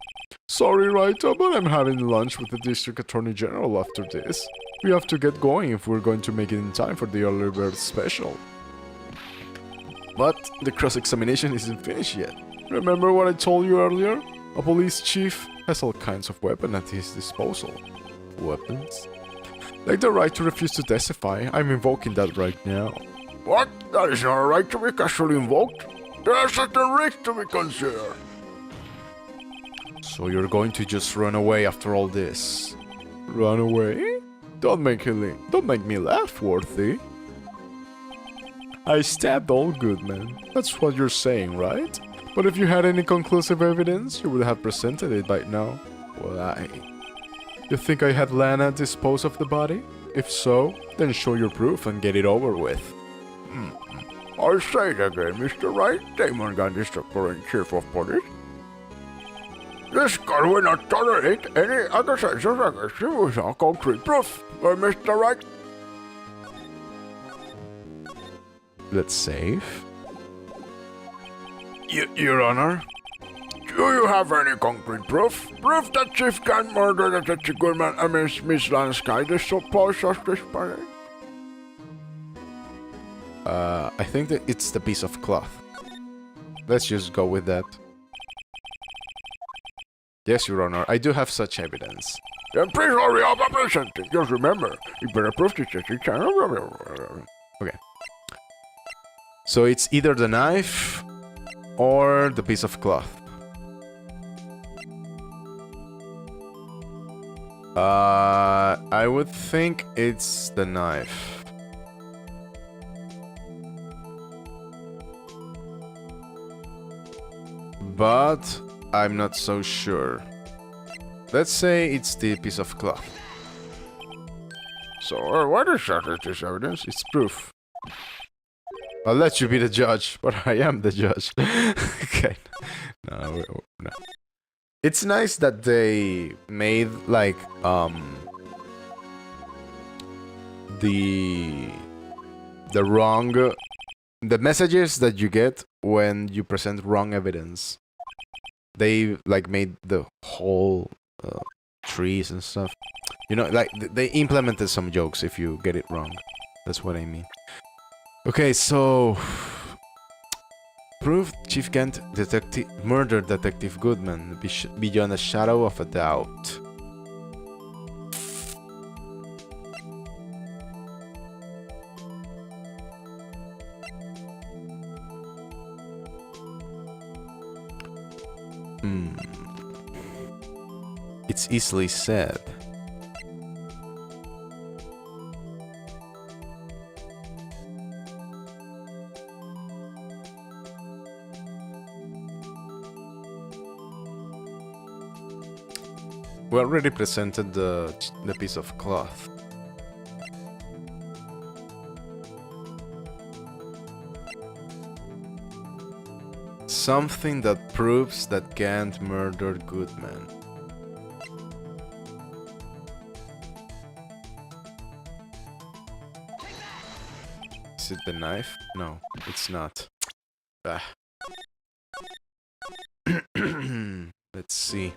Sorry, Raita, but I'm having lunch with the District Attorney General after this. We have to get going if we're going to make it in time for the early bird special. But the cross-examination isn't finished yet. Remember what I told you earlier? A police chief has all kinds of weapons at his disposal. Weapons? Like the right to refuse to testify. I'm invoking that right now. What? That is not a right to be casually invoked. There are certain risks to be considered. So you're going to just run away after all this? Run away? Don't make me laugh, Worthy. I stabbed old Goodman. That's what you're saying, right? But if you had any conclusive evidence, you would have presented it by now. Why? You think I had Lana dispose of the body? If so, then show your proof and get it over with. I'll say it again, Mr. Wright, Damon Gant is the current chief of police. This court will not tolerate any accusations against you without concrete proof. Mr. Wright? That's safe. Your Honor? Do you have any concrete proof? Proof that Chief Gant murdered Detective Goodman and Miss Lana Sky, the supposed suspect body? I think that it's the piece of cloth. Let's just go with that. Yes, Your Honor, I do have such evidence. Then please hurry up and present it. Just remember, you better prove this as you can. So it's either the knife or the piece of cloth. I would think it's the knife. But I'm not so sure. Let's say it's the piece of cloth. So, what is this evidence? It's proof. I'll let you be the judge, but I am the judge. Okay. No. It's nice that they made like the messages that you get when you present wrong evidence. They like made the whole trees and stuff. You know, like they implemented some jokes if you get it wrong. That's what I mean. Okay, so proof Chief Kent murdered Detective Goodman beyond a shadow of a doubt. It's easily said. We already presented the piece of cloth. Something that proves that Gant murdered Goodman. Is it the knife? No, it's not. Ah. Let's see.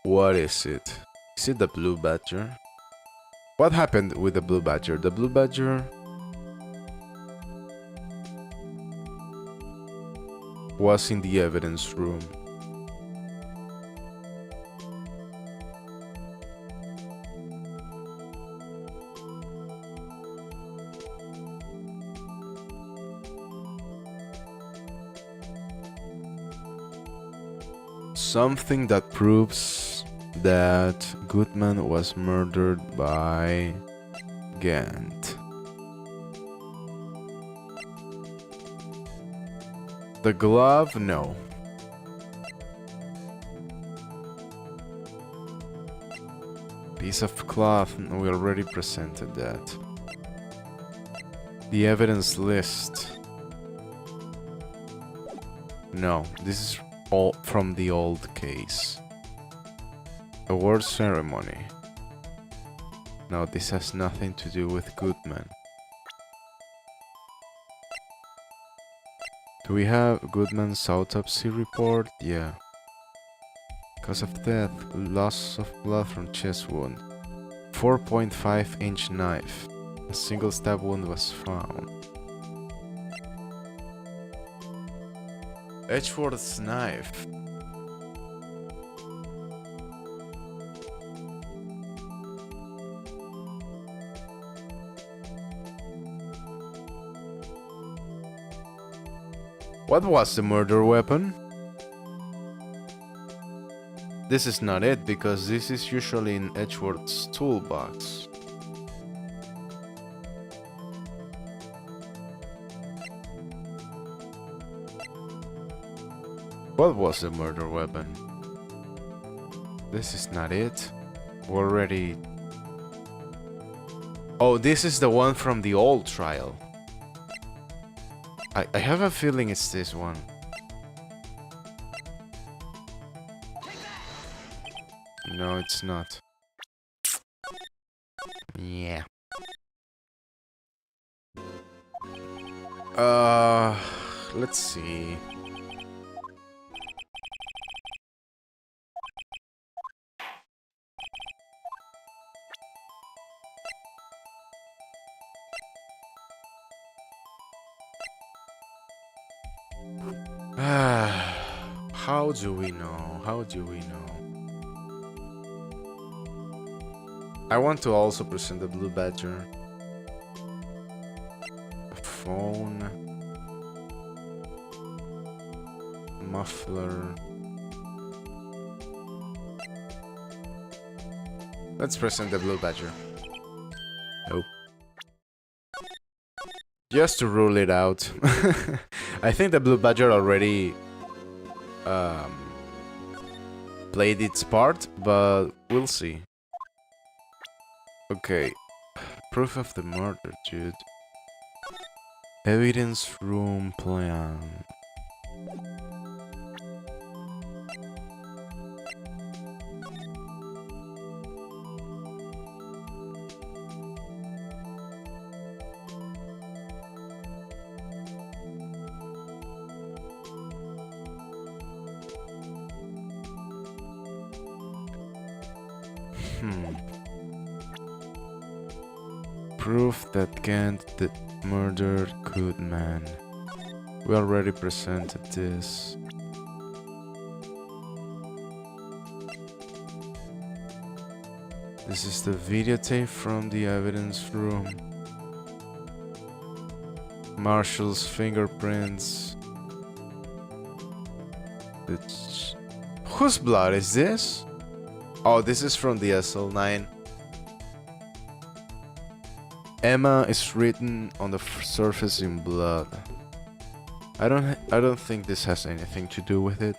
What is it? Is it the blue badger? What happened with the blue badger? The blue badger was in the evidence room. Something that proves that Goodman was murdered by Gant. The glove? No. Piece of cloth? We already presented that. The evidence list? No, this is all from the old case. Award ceremony. No, this has nothing to do with Goodman. Do we have Goodman's autopsy report? Yeah. Cause of death, loss of blood from chest wound. 4.5-inch knife. A single stab wound was found. Edgeworth's knife. What was the murder weapon? This is not it, because this is usually in Edgeworth's toolbox. What was the murder weapon? This is not it. We already... Oh, this is the one from the old trial. I have a feeling it's this one. No, it's not. Yeah. Let's see. How do we know? How do we know? I want to also present the blue badger. A phone. Muffler. Let's present the blue badger. Nope. Just to rule it out. I think the blue badger already played its part, but we'll see. Okay. Proof of the murder, dude. Evidence room plan. Proof that Kent the murdered Goodman. We already presented this. This is the videotape from the evidence room. Marshall's fingerprints. Whose blood is this? Oh, this is from the SL9. Emma is written on the surface in blood. I don't think this has anything to do with it.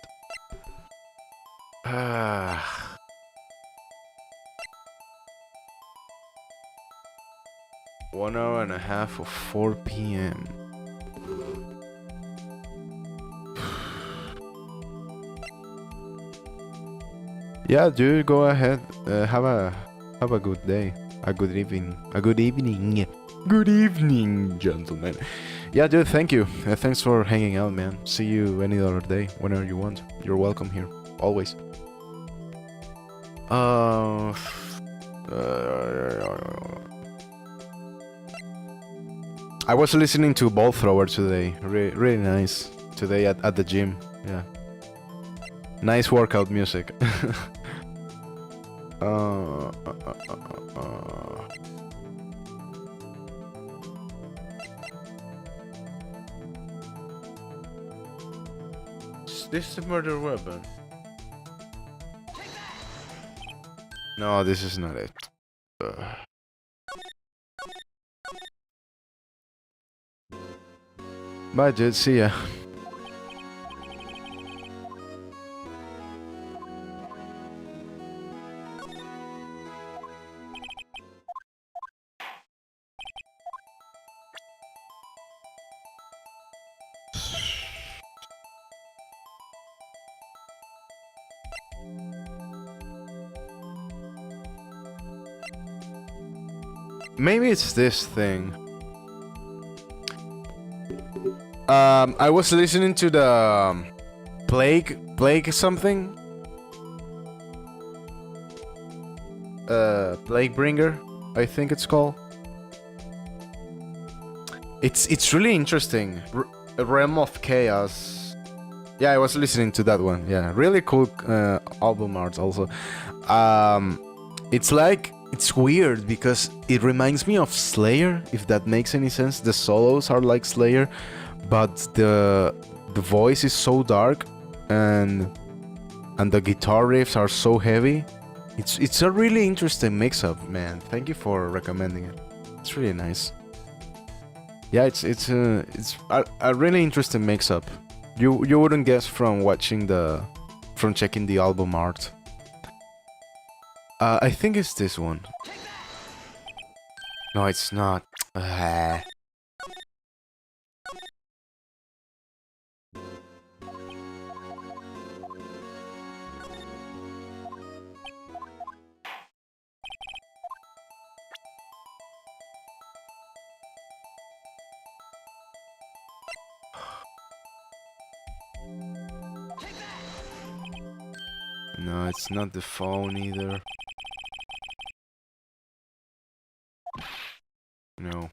1 hour and a half of 4 p.m. Yeah, dude, go ahead. Have a good day. A good evening. A good evening. Good evening, gentlemen. Yeah, dude, thank you. Thanks for hanging out, man. See you any other day, whenever you want. You're welcome here, always. I was listening to Ball Thrower today. Really nice. Today at the gym. Yeah. Nice workout music. Is this the murder weapon? No, this is not it. Bye, dude. See ya. Maybe it's this thing. I was listening to the Plague something. Plague Bringer, I think it's called. It's really interesting. Realm of Chaos. Yeah, I was listening to that one. Yeah, really cool album art also. It's weird because it reminds me of Slayer, if that makes any sense. The solos are like Slayer, but the voice is so dark and the guitar riffs are so heavy. It's a really interesting mix-up, man. Thank you for recommending it. It's really nice. Yeah, it's a really interesting mix-up. You wouldn't guess from checking the album art. I think it's this one. No, it's not. No, it's not the phone either. No.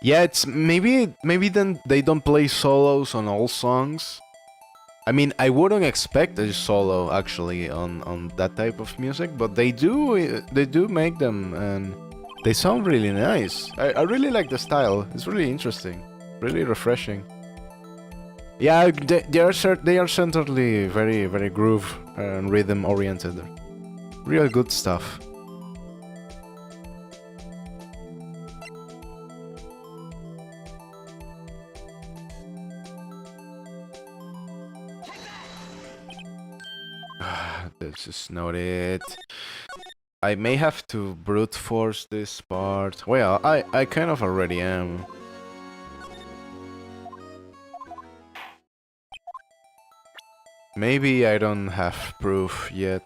Yeah, it's maybe then they don't play solos on all songs. I mean, I wouldn't expect a solo actually on that type of music, but they do make them, and they sound really nice. I really like the style. It's really interesting, really refreshing. Yeah, they are certainly very groove and rhythm oriented. Real good stuff. This is not it. I may have to brute force this part. Well, I kind of already am. Maybe I don't have proof yet.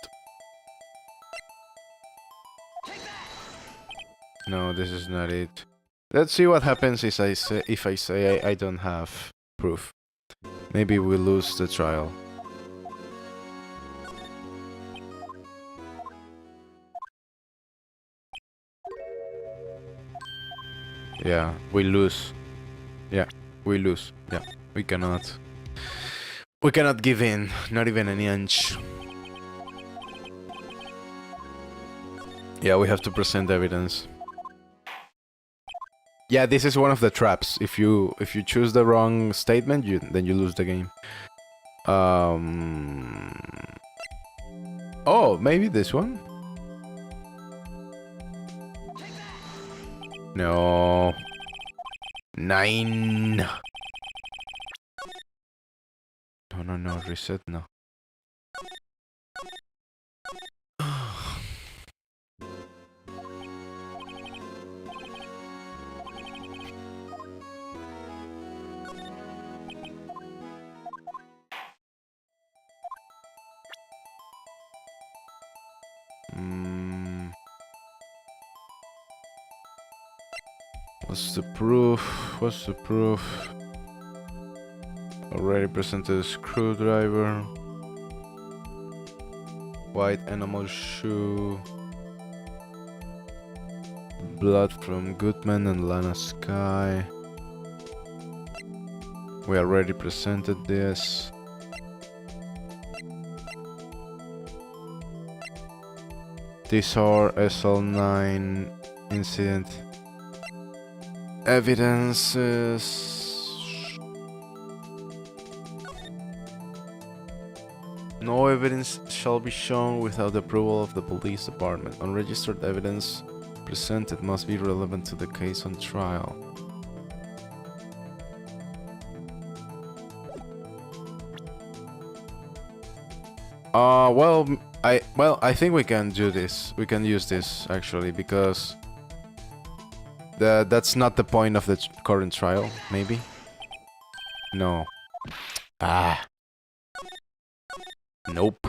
No, this is not it. Let's see what happens if I say I don't have proof. Maybe we lose the trial. Yeah, we lose. Yeah, we lose. Yeah, we cannot. We cannot give in, not even an inch. Yeah, we have to present evidence. Yeah, this is one of the traps. If you choose the wrong statement, then you lose the game. Oh, maybe this one? No. 9. No, reset no. What's the proof? What's the proof? Already presented a screwdriver. White animal shoe. Blood from Goodman and Lana Sky. We already presented this. These are SL9 incident evidences. No evidence shall be shown without the approval of the police department. Unregistered evidence presented must be relevant to the case on trial. Well, I think we can do this. We can use this actually because that's not the point of the current trial. Maybe. No. Ah. Nope.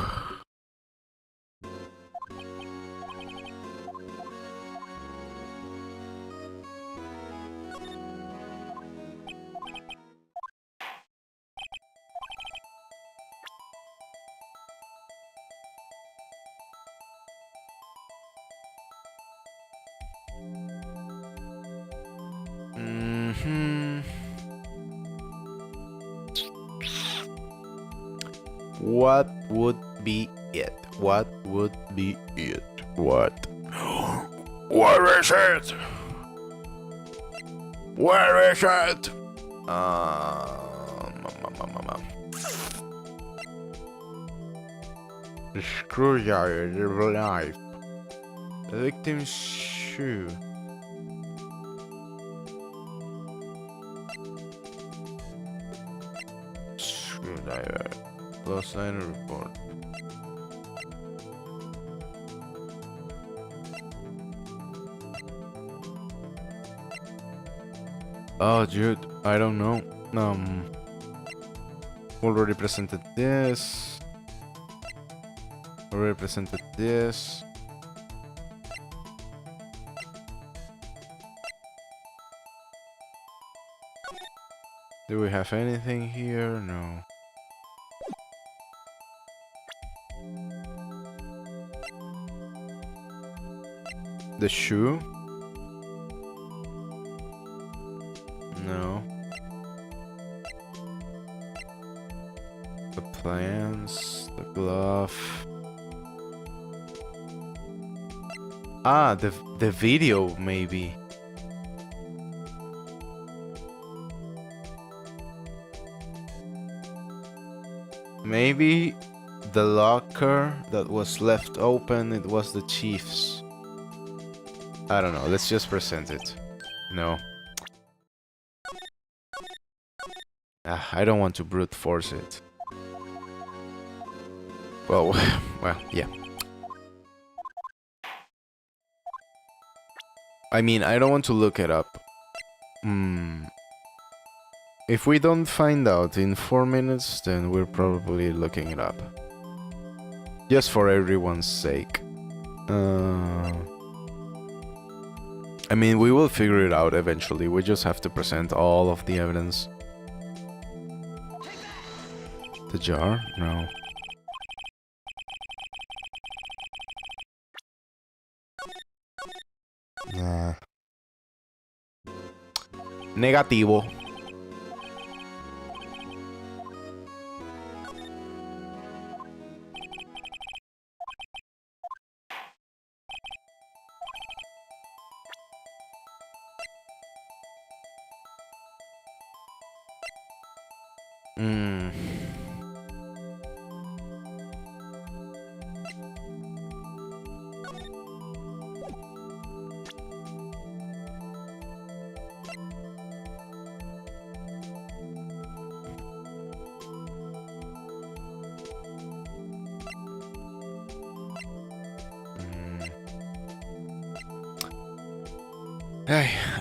What would be it? What would be it? What? Where is it? Where is it? The screwdriver of life. The victim's shoe. Screwdriver. Close line report. Oh, dude, I don't know. Already presented this. Already presented this. Do we have anything here? No. The shoe? No. The plans, the glove. Ah, the video maybe. Maybe the locker that was left open, it was the chief's. I don't know, let's just present it. No. I don't want to brute force it. Well, well, yeah. I mean, I don't want to look it up. If we don't find out in 4 minutes, then we're probably looking it up. Just for everyone's sake. I mean, we will figure it out eventually. We just have to present all of the evidence. The jar? No. Nah. Negativo.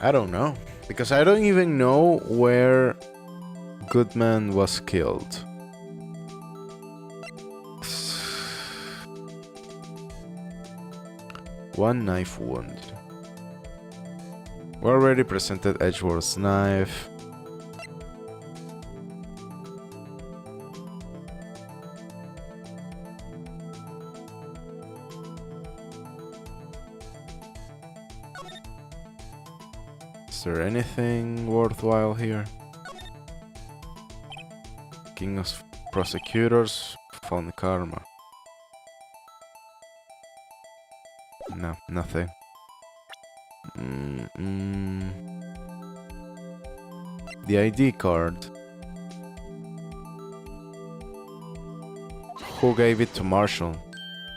I don't know. Because I don't even know where Goodman was killed. One knife wound. We already presented Edgeworth's knife. Is there anything worthwhile here? King of Prosecutors, found karma. No, nothing. The ID card. Who gave it to Marshall?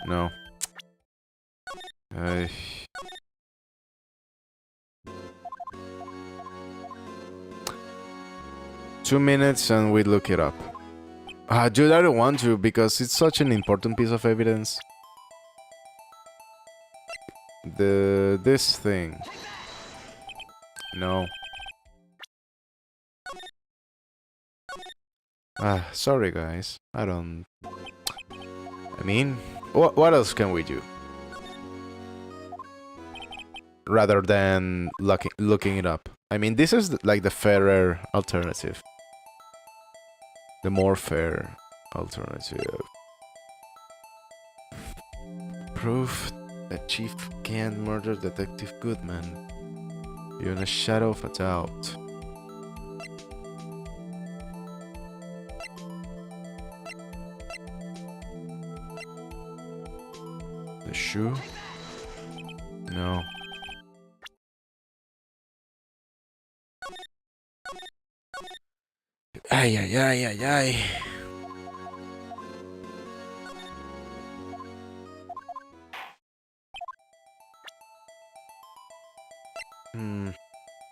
No. 2 minutes and we look it up. Dude, I don't want to because it's such an important piece of evidence. This thing. No. Sorry guys. I mean, what else can we do? Rather than looking it up. I mean, this is like the fairer alternative. The more fair alternative. Proof that Chief can't murder Detective Goodman. Beyond a shadow of a doubt. The shoe? No. Ay, ay, ay, ay, ay.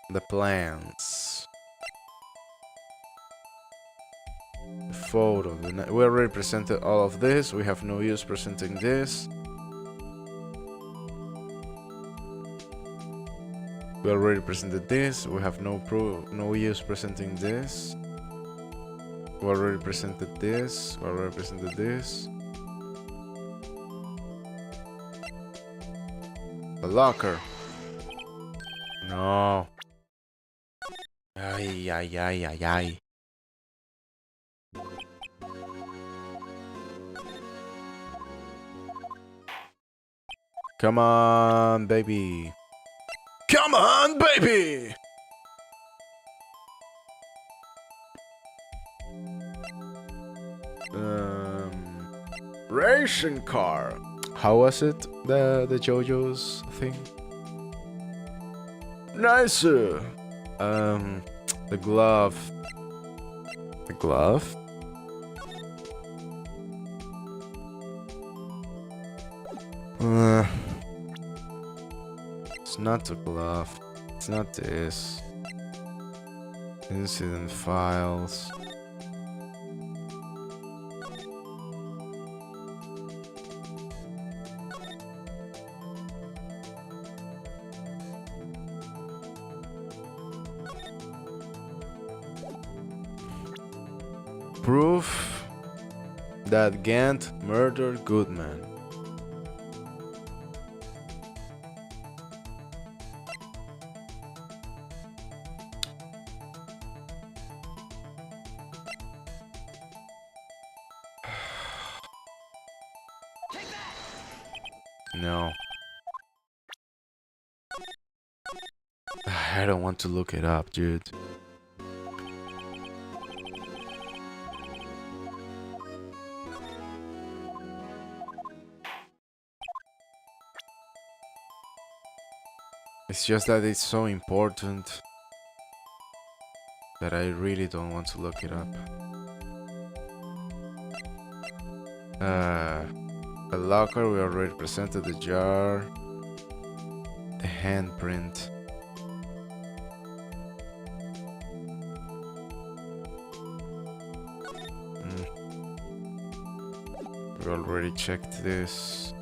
The plans. The photo. We already presented all of this. We have no use presenting this. We already presented this. We have no use presenting this. We already presented this. We already presented this. The locker. No. Ay, ay, ay, ay, ay. Come on, baby. Come on, baby! Racing car. How was it? The JoJo's thing? Nice. The glove. The glove? It's not the glove. It's not this. Incident files. Proof that Gant murdered Goodman. No. I don't want to look it up, dude. It's just that it's so important that I really don't want to look it up. The locker, we already presented the jar. The handprint. We already checked this.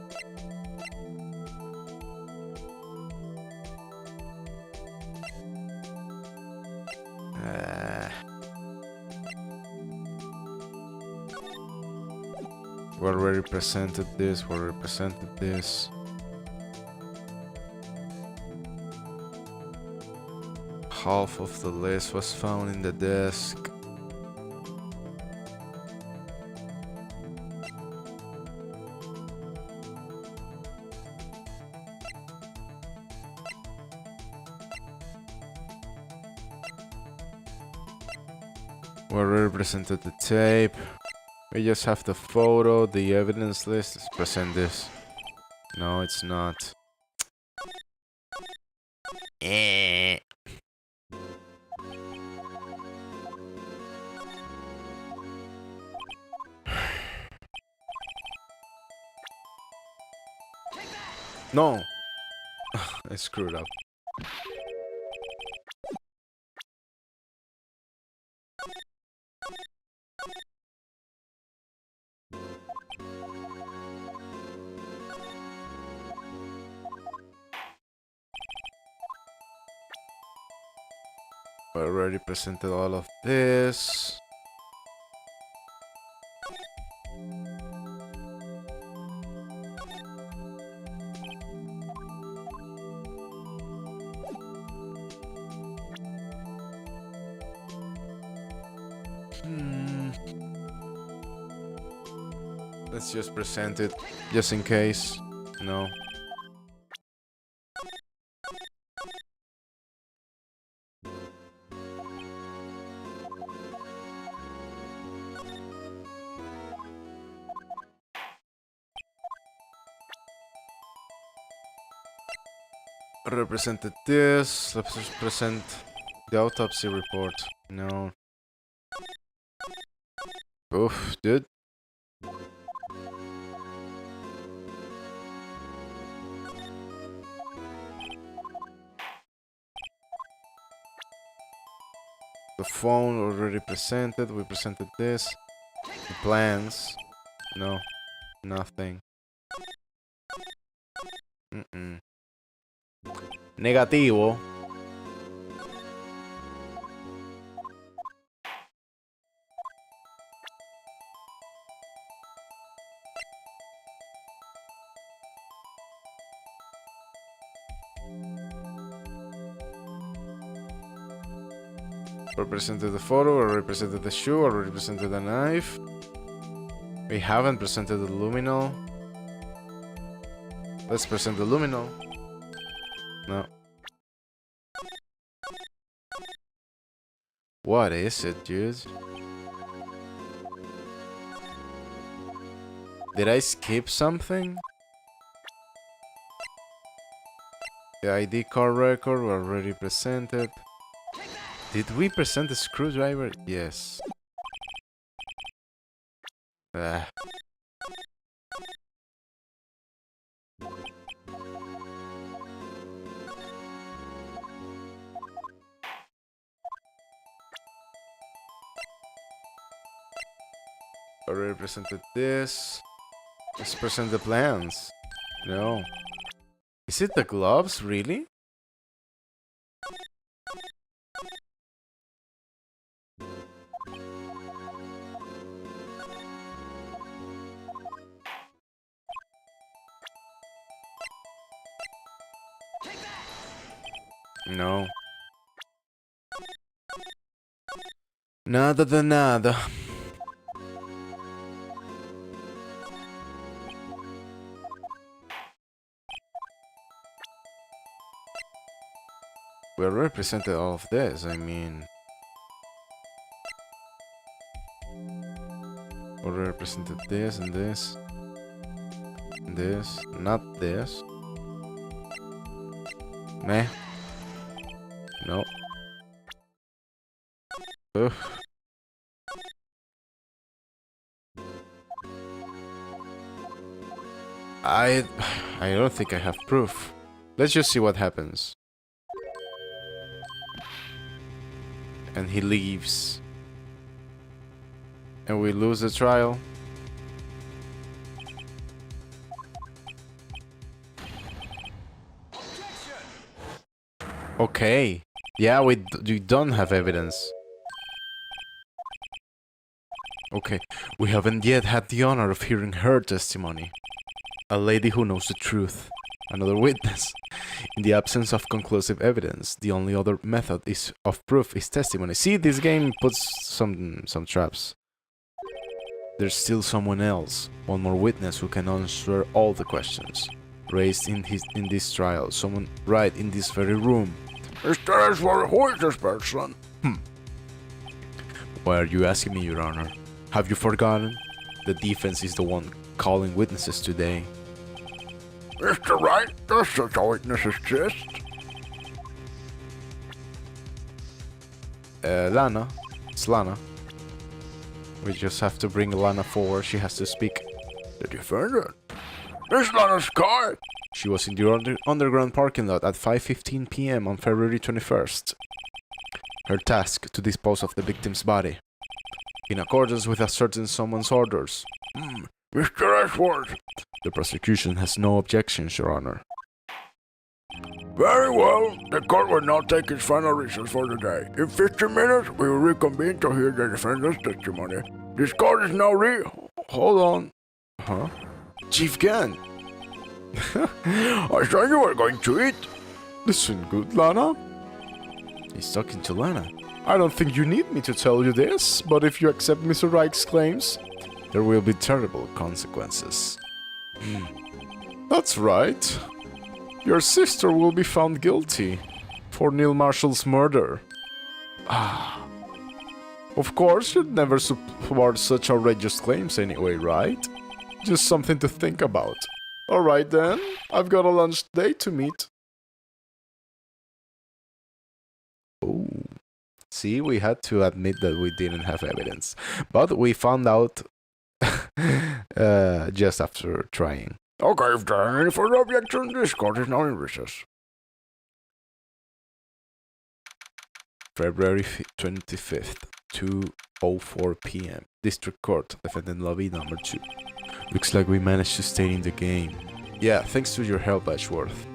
We already presented this, we already presented this. Half of the list was found in the desk. We already presented the tape. We just have the photo, the evidence list. Let's present this. No, it's not. No! I screwed up. I already presented all of this. Let's just present it, just in case. No. Represented this. Let's just present the autopsy report. No. Oof, dude. The phone already presented. We presented this. The plans. No. Nothing. Negativo. Represented the photo, or represented the shoe, or represented the knife. We haven't presented the luminol. Let's present the luminol. No. What is it, dude? Did I skip something? The ID card record were already presented. Did we present the screwdriver? Yes. Ah. Already presented this. Let's present the plans. No. Is it the gloves, really? No. Nada de nada. We already presented all of this, I mean... Already presented this and this. And this, not this. Meh. No. Ugh. I don't think I have proof. Let's just see what happens. And he leaves. And we lose the trial. Okay. Yeah, we don't have evidence. Okay, we haven't yet had the honor of hearing her testimony. A lady who knows the truth. Another witness. In the absence of conclusive evidence, the only other method of proof is testimony. See, this game puts some traps. There's still someone else, one more witness who can answer all the questions raised in this trial. Someone right in this very room. Mr. Ashworth, who is this person? Why are you asking me, Your Honor? Have you forgotten? The defense is the one calling witnesses today. Mr. Wright, does such a witness exist? Lana. It's Lana. We just have to bring Lana forward. She has to speak. The defendant? This Lana's car! She was in the underground parking lot at 5:15 p.m. on February 21st. Her task, to dispose of the victim's body. In accordance with a certain someone's orders. Mr. Ashworth. The prosecution has no objections, Your Honor. Very well. The court will now take its final recess for the day. In 15 minutes, we will reconvene to hear the defendant's testimony. This court is now Hold on. Huh? Chief Gunn. I thought you were going to eat. Listen, good Lana. He's talking to Lana. I don't think you need me to tell you this, but if you accept Mr. Reich's claims, there will be terrible consequences. That's right. Your sister will be found guilty for Neil Marshall's murder. Of course, you'd never support such outrageous claims anyway, right? Just something to think about. Alright then, I've got a lunch date to meet. Oh. See, we had to admit that we didn't have evidence. But we found out just after trying. Okay, if there are any further objections, this court is now in recess. February 25th, 2:04 p.m. District Court, Defendant Lobby number 2. Looks like we managed to stay in the game. Yeah, thanks to your help, Ashworth.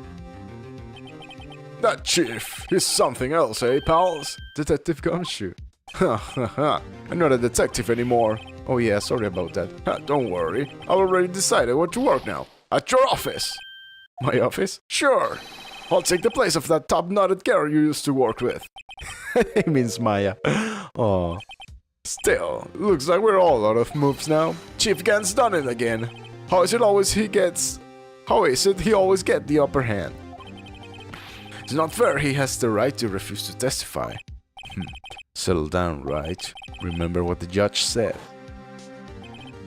That chief, he's something else, eh, pals? Detective Gumshoe. I'm not a detective anymore. Oh yeah, sorry about that. Don't worry, I've already decided where to work now. At your office. My office? Sure. I'll take the place of that top-knotted girl you used to work with. He means Maya. Oh. Still, looks like we're all out of moves now. Chief Gunn's done it again. How is it he always get the upper hand? It's not fair, he has the right to refuse to testify. Settle down, right? Remember what the judge said.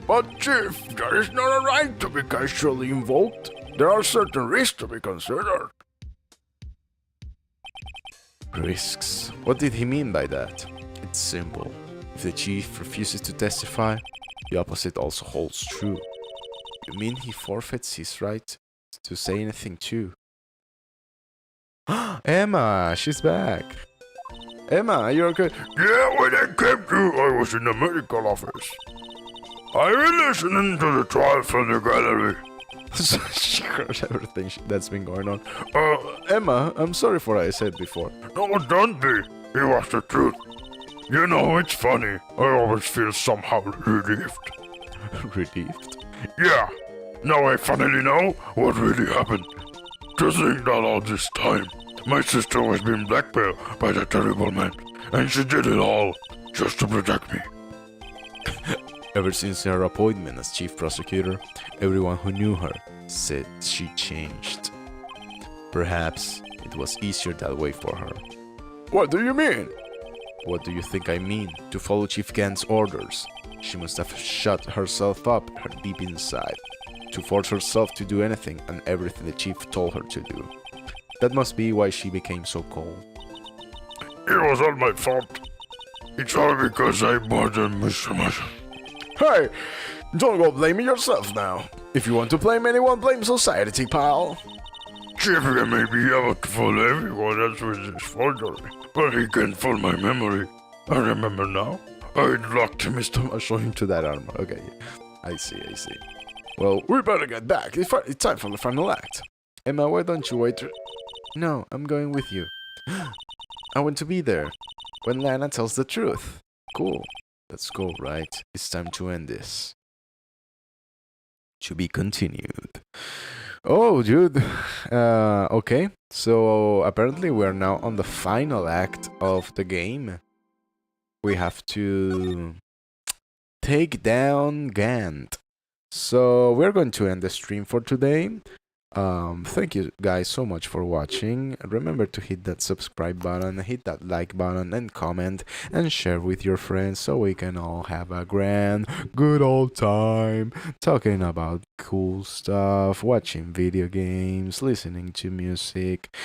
But Chief, there is not a right to be casually invoked. There are certain risks to be considered. Risks. What did he mean by that? It's simple. If the chief refuses to testify, the opposite also holds true. You mean he forfeits his right to say anything too? Emma, she's back. Emma, you're okay? Yeah, when I came to, I was in the medical office. I was listening to the trial from the gallery. She heard everything that's been going on. Emma, I'm sorry for what I said before. No, don't be. It was the truth. You know, it's funny. I always feel somehow relieved. Relieved? Yeah. Now I finally know what really happened. To think that all this time, my sister was being blackmailed by that terrible man, and she did it all just to protect me. Ever since her appointment as chief prosecutor, everyone who knew her said she changed. Perhaps it was easier that way for her. What do you mean? What do you think I mean? To follow Chief Gant's orders. She must have shut herself up her deep inside, to force herself to do anything and everything the chief told her to do. That must be why she became so cold. It was all my fault. It's all because I bothered Mr. Marshall. Hey! Don't go blaming yourself now. If you want to blame anyone, blame society, pal. Chief may be able to fool everyone else with his forgery, but he can't fool my memory. I remember now. I locked Mr. Marshall into that armor. Okay, I see. Well, we better get back. It's time for the final act. Emma, why don't you wait? No, I'm going with you. I want to be there when Lana tells the truth. Cool. Let's go, right? It's time to end this. To be continued. Oh, dude. Okay. So, apparently we are now on the final act of the game. We have to take down Gant. So, we're going to end the stream for today. Thank you guys so much for watching. Remember to hit that subscribe button, hit that like button, and comment and share with your friends so we can all have a good old time talking about cool stuff, watching video games, listening to music,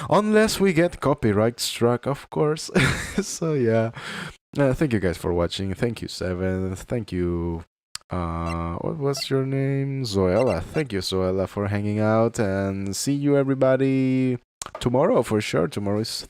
unless we get copyright struck, of course. So yeah, thank you guys for watching. Thank you, Seventh. Thank you. What was your name? Zoella. Thank you, Zoella, for hanging out, and see you everybody tomorrow for sure. Tomorrow is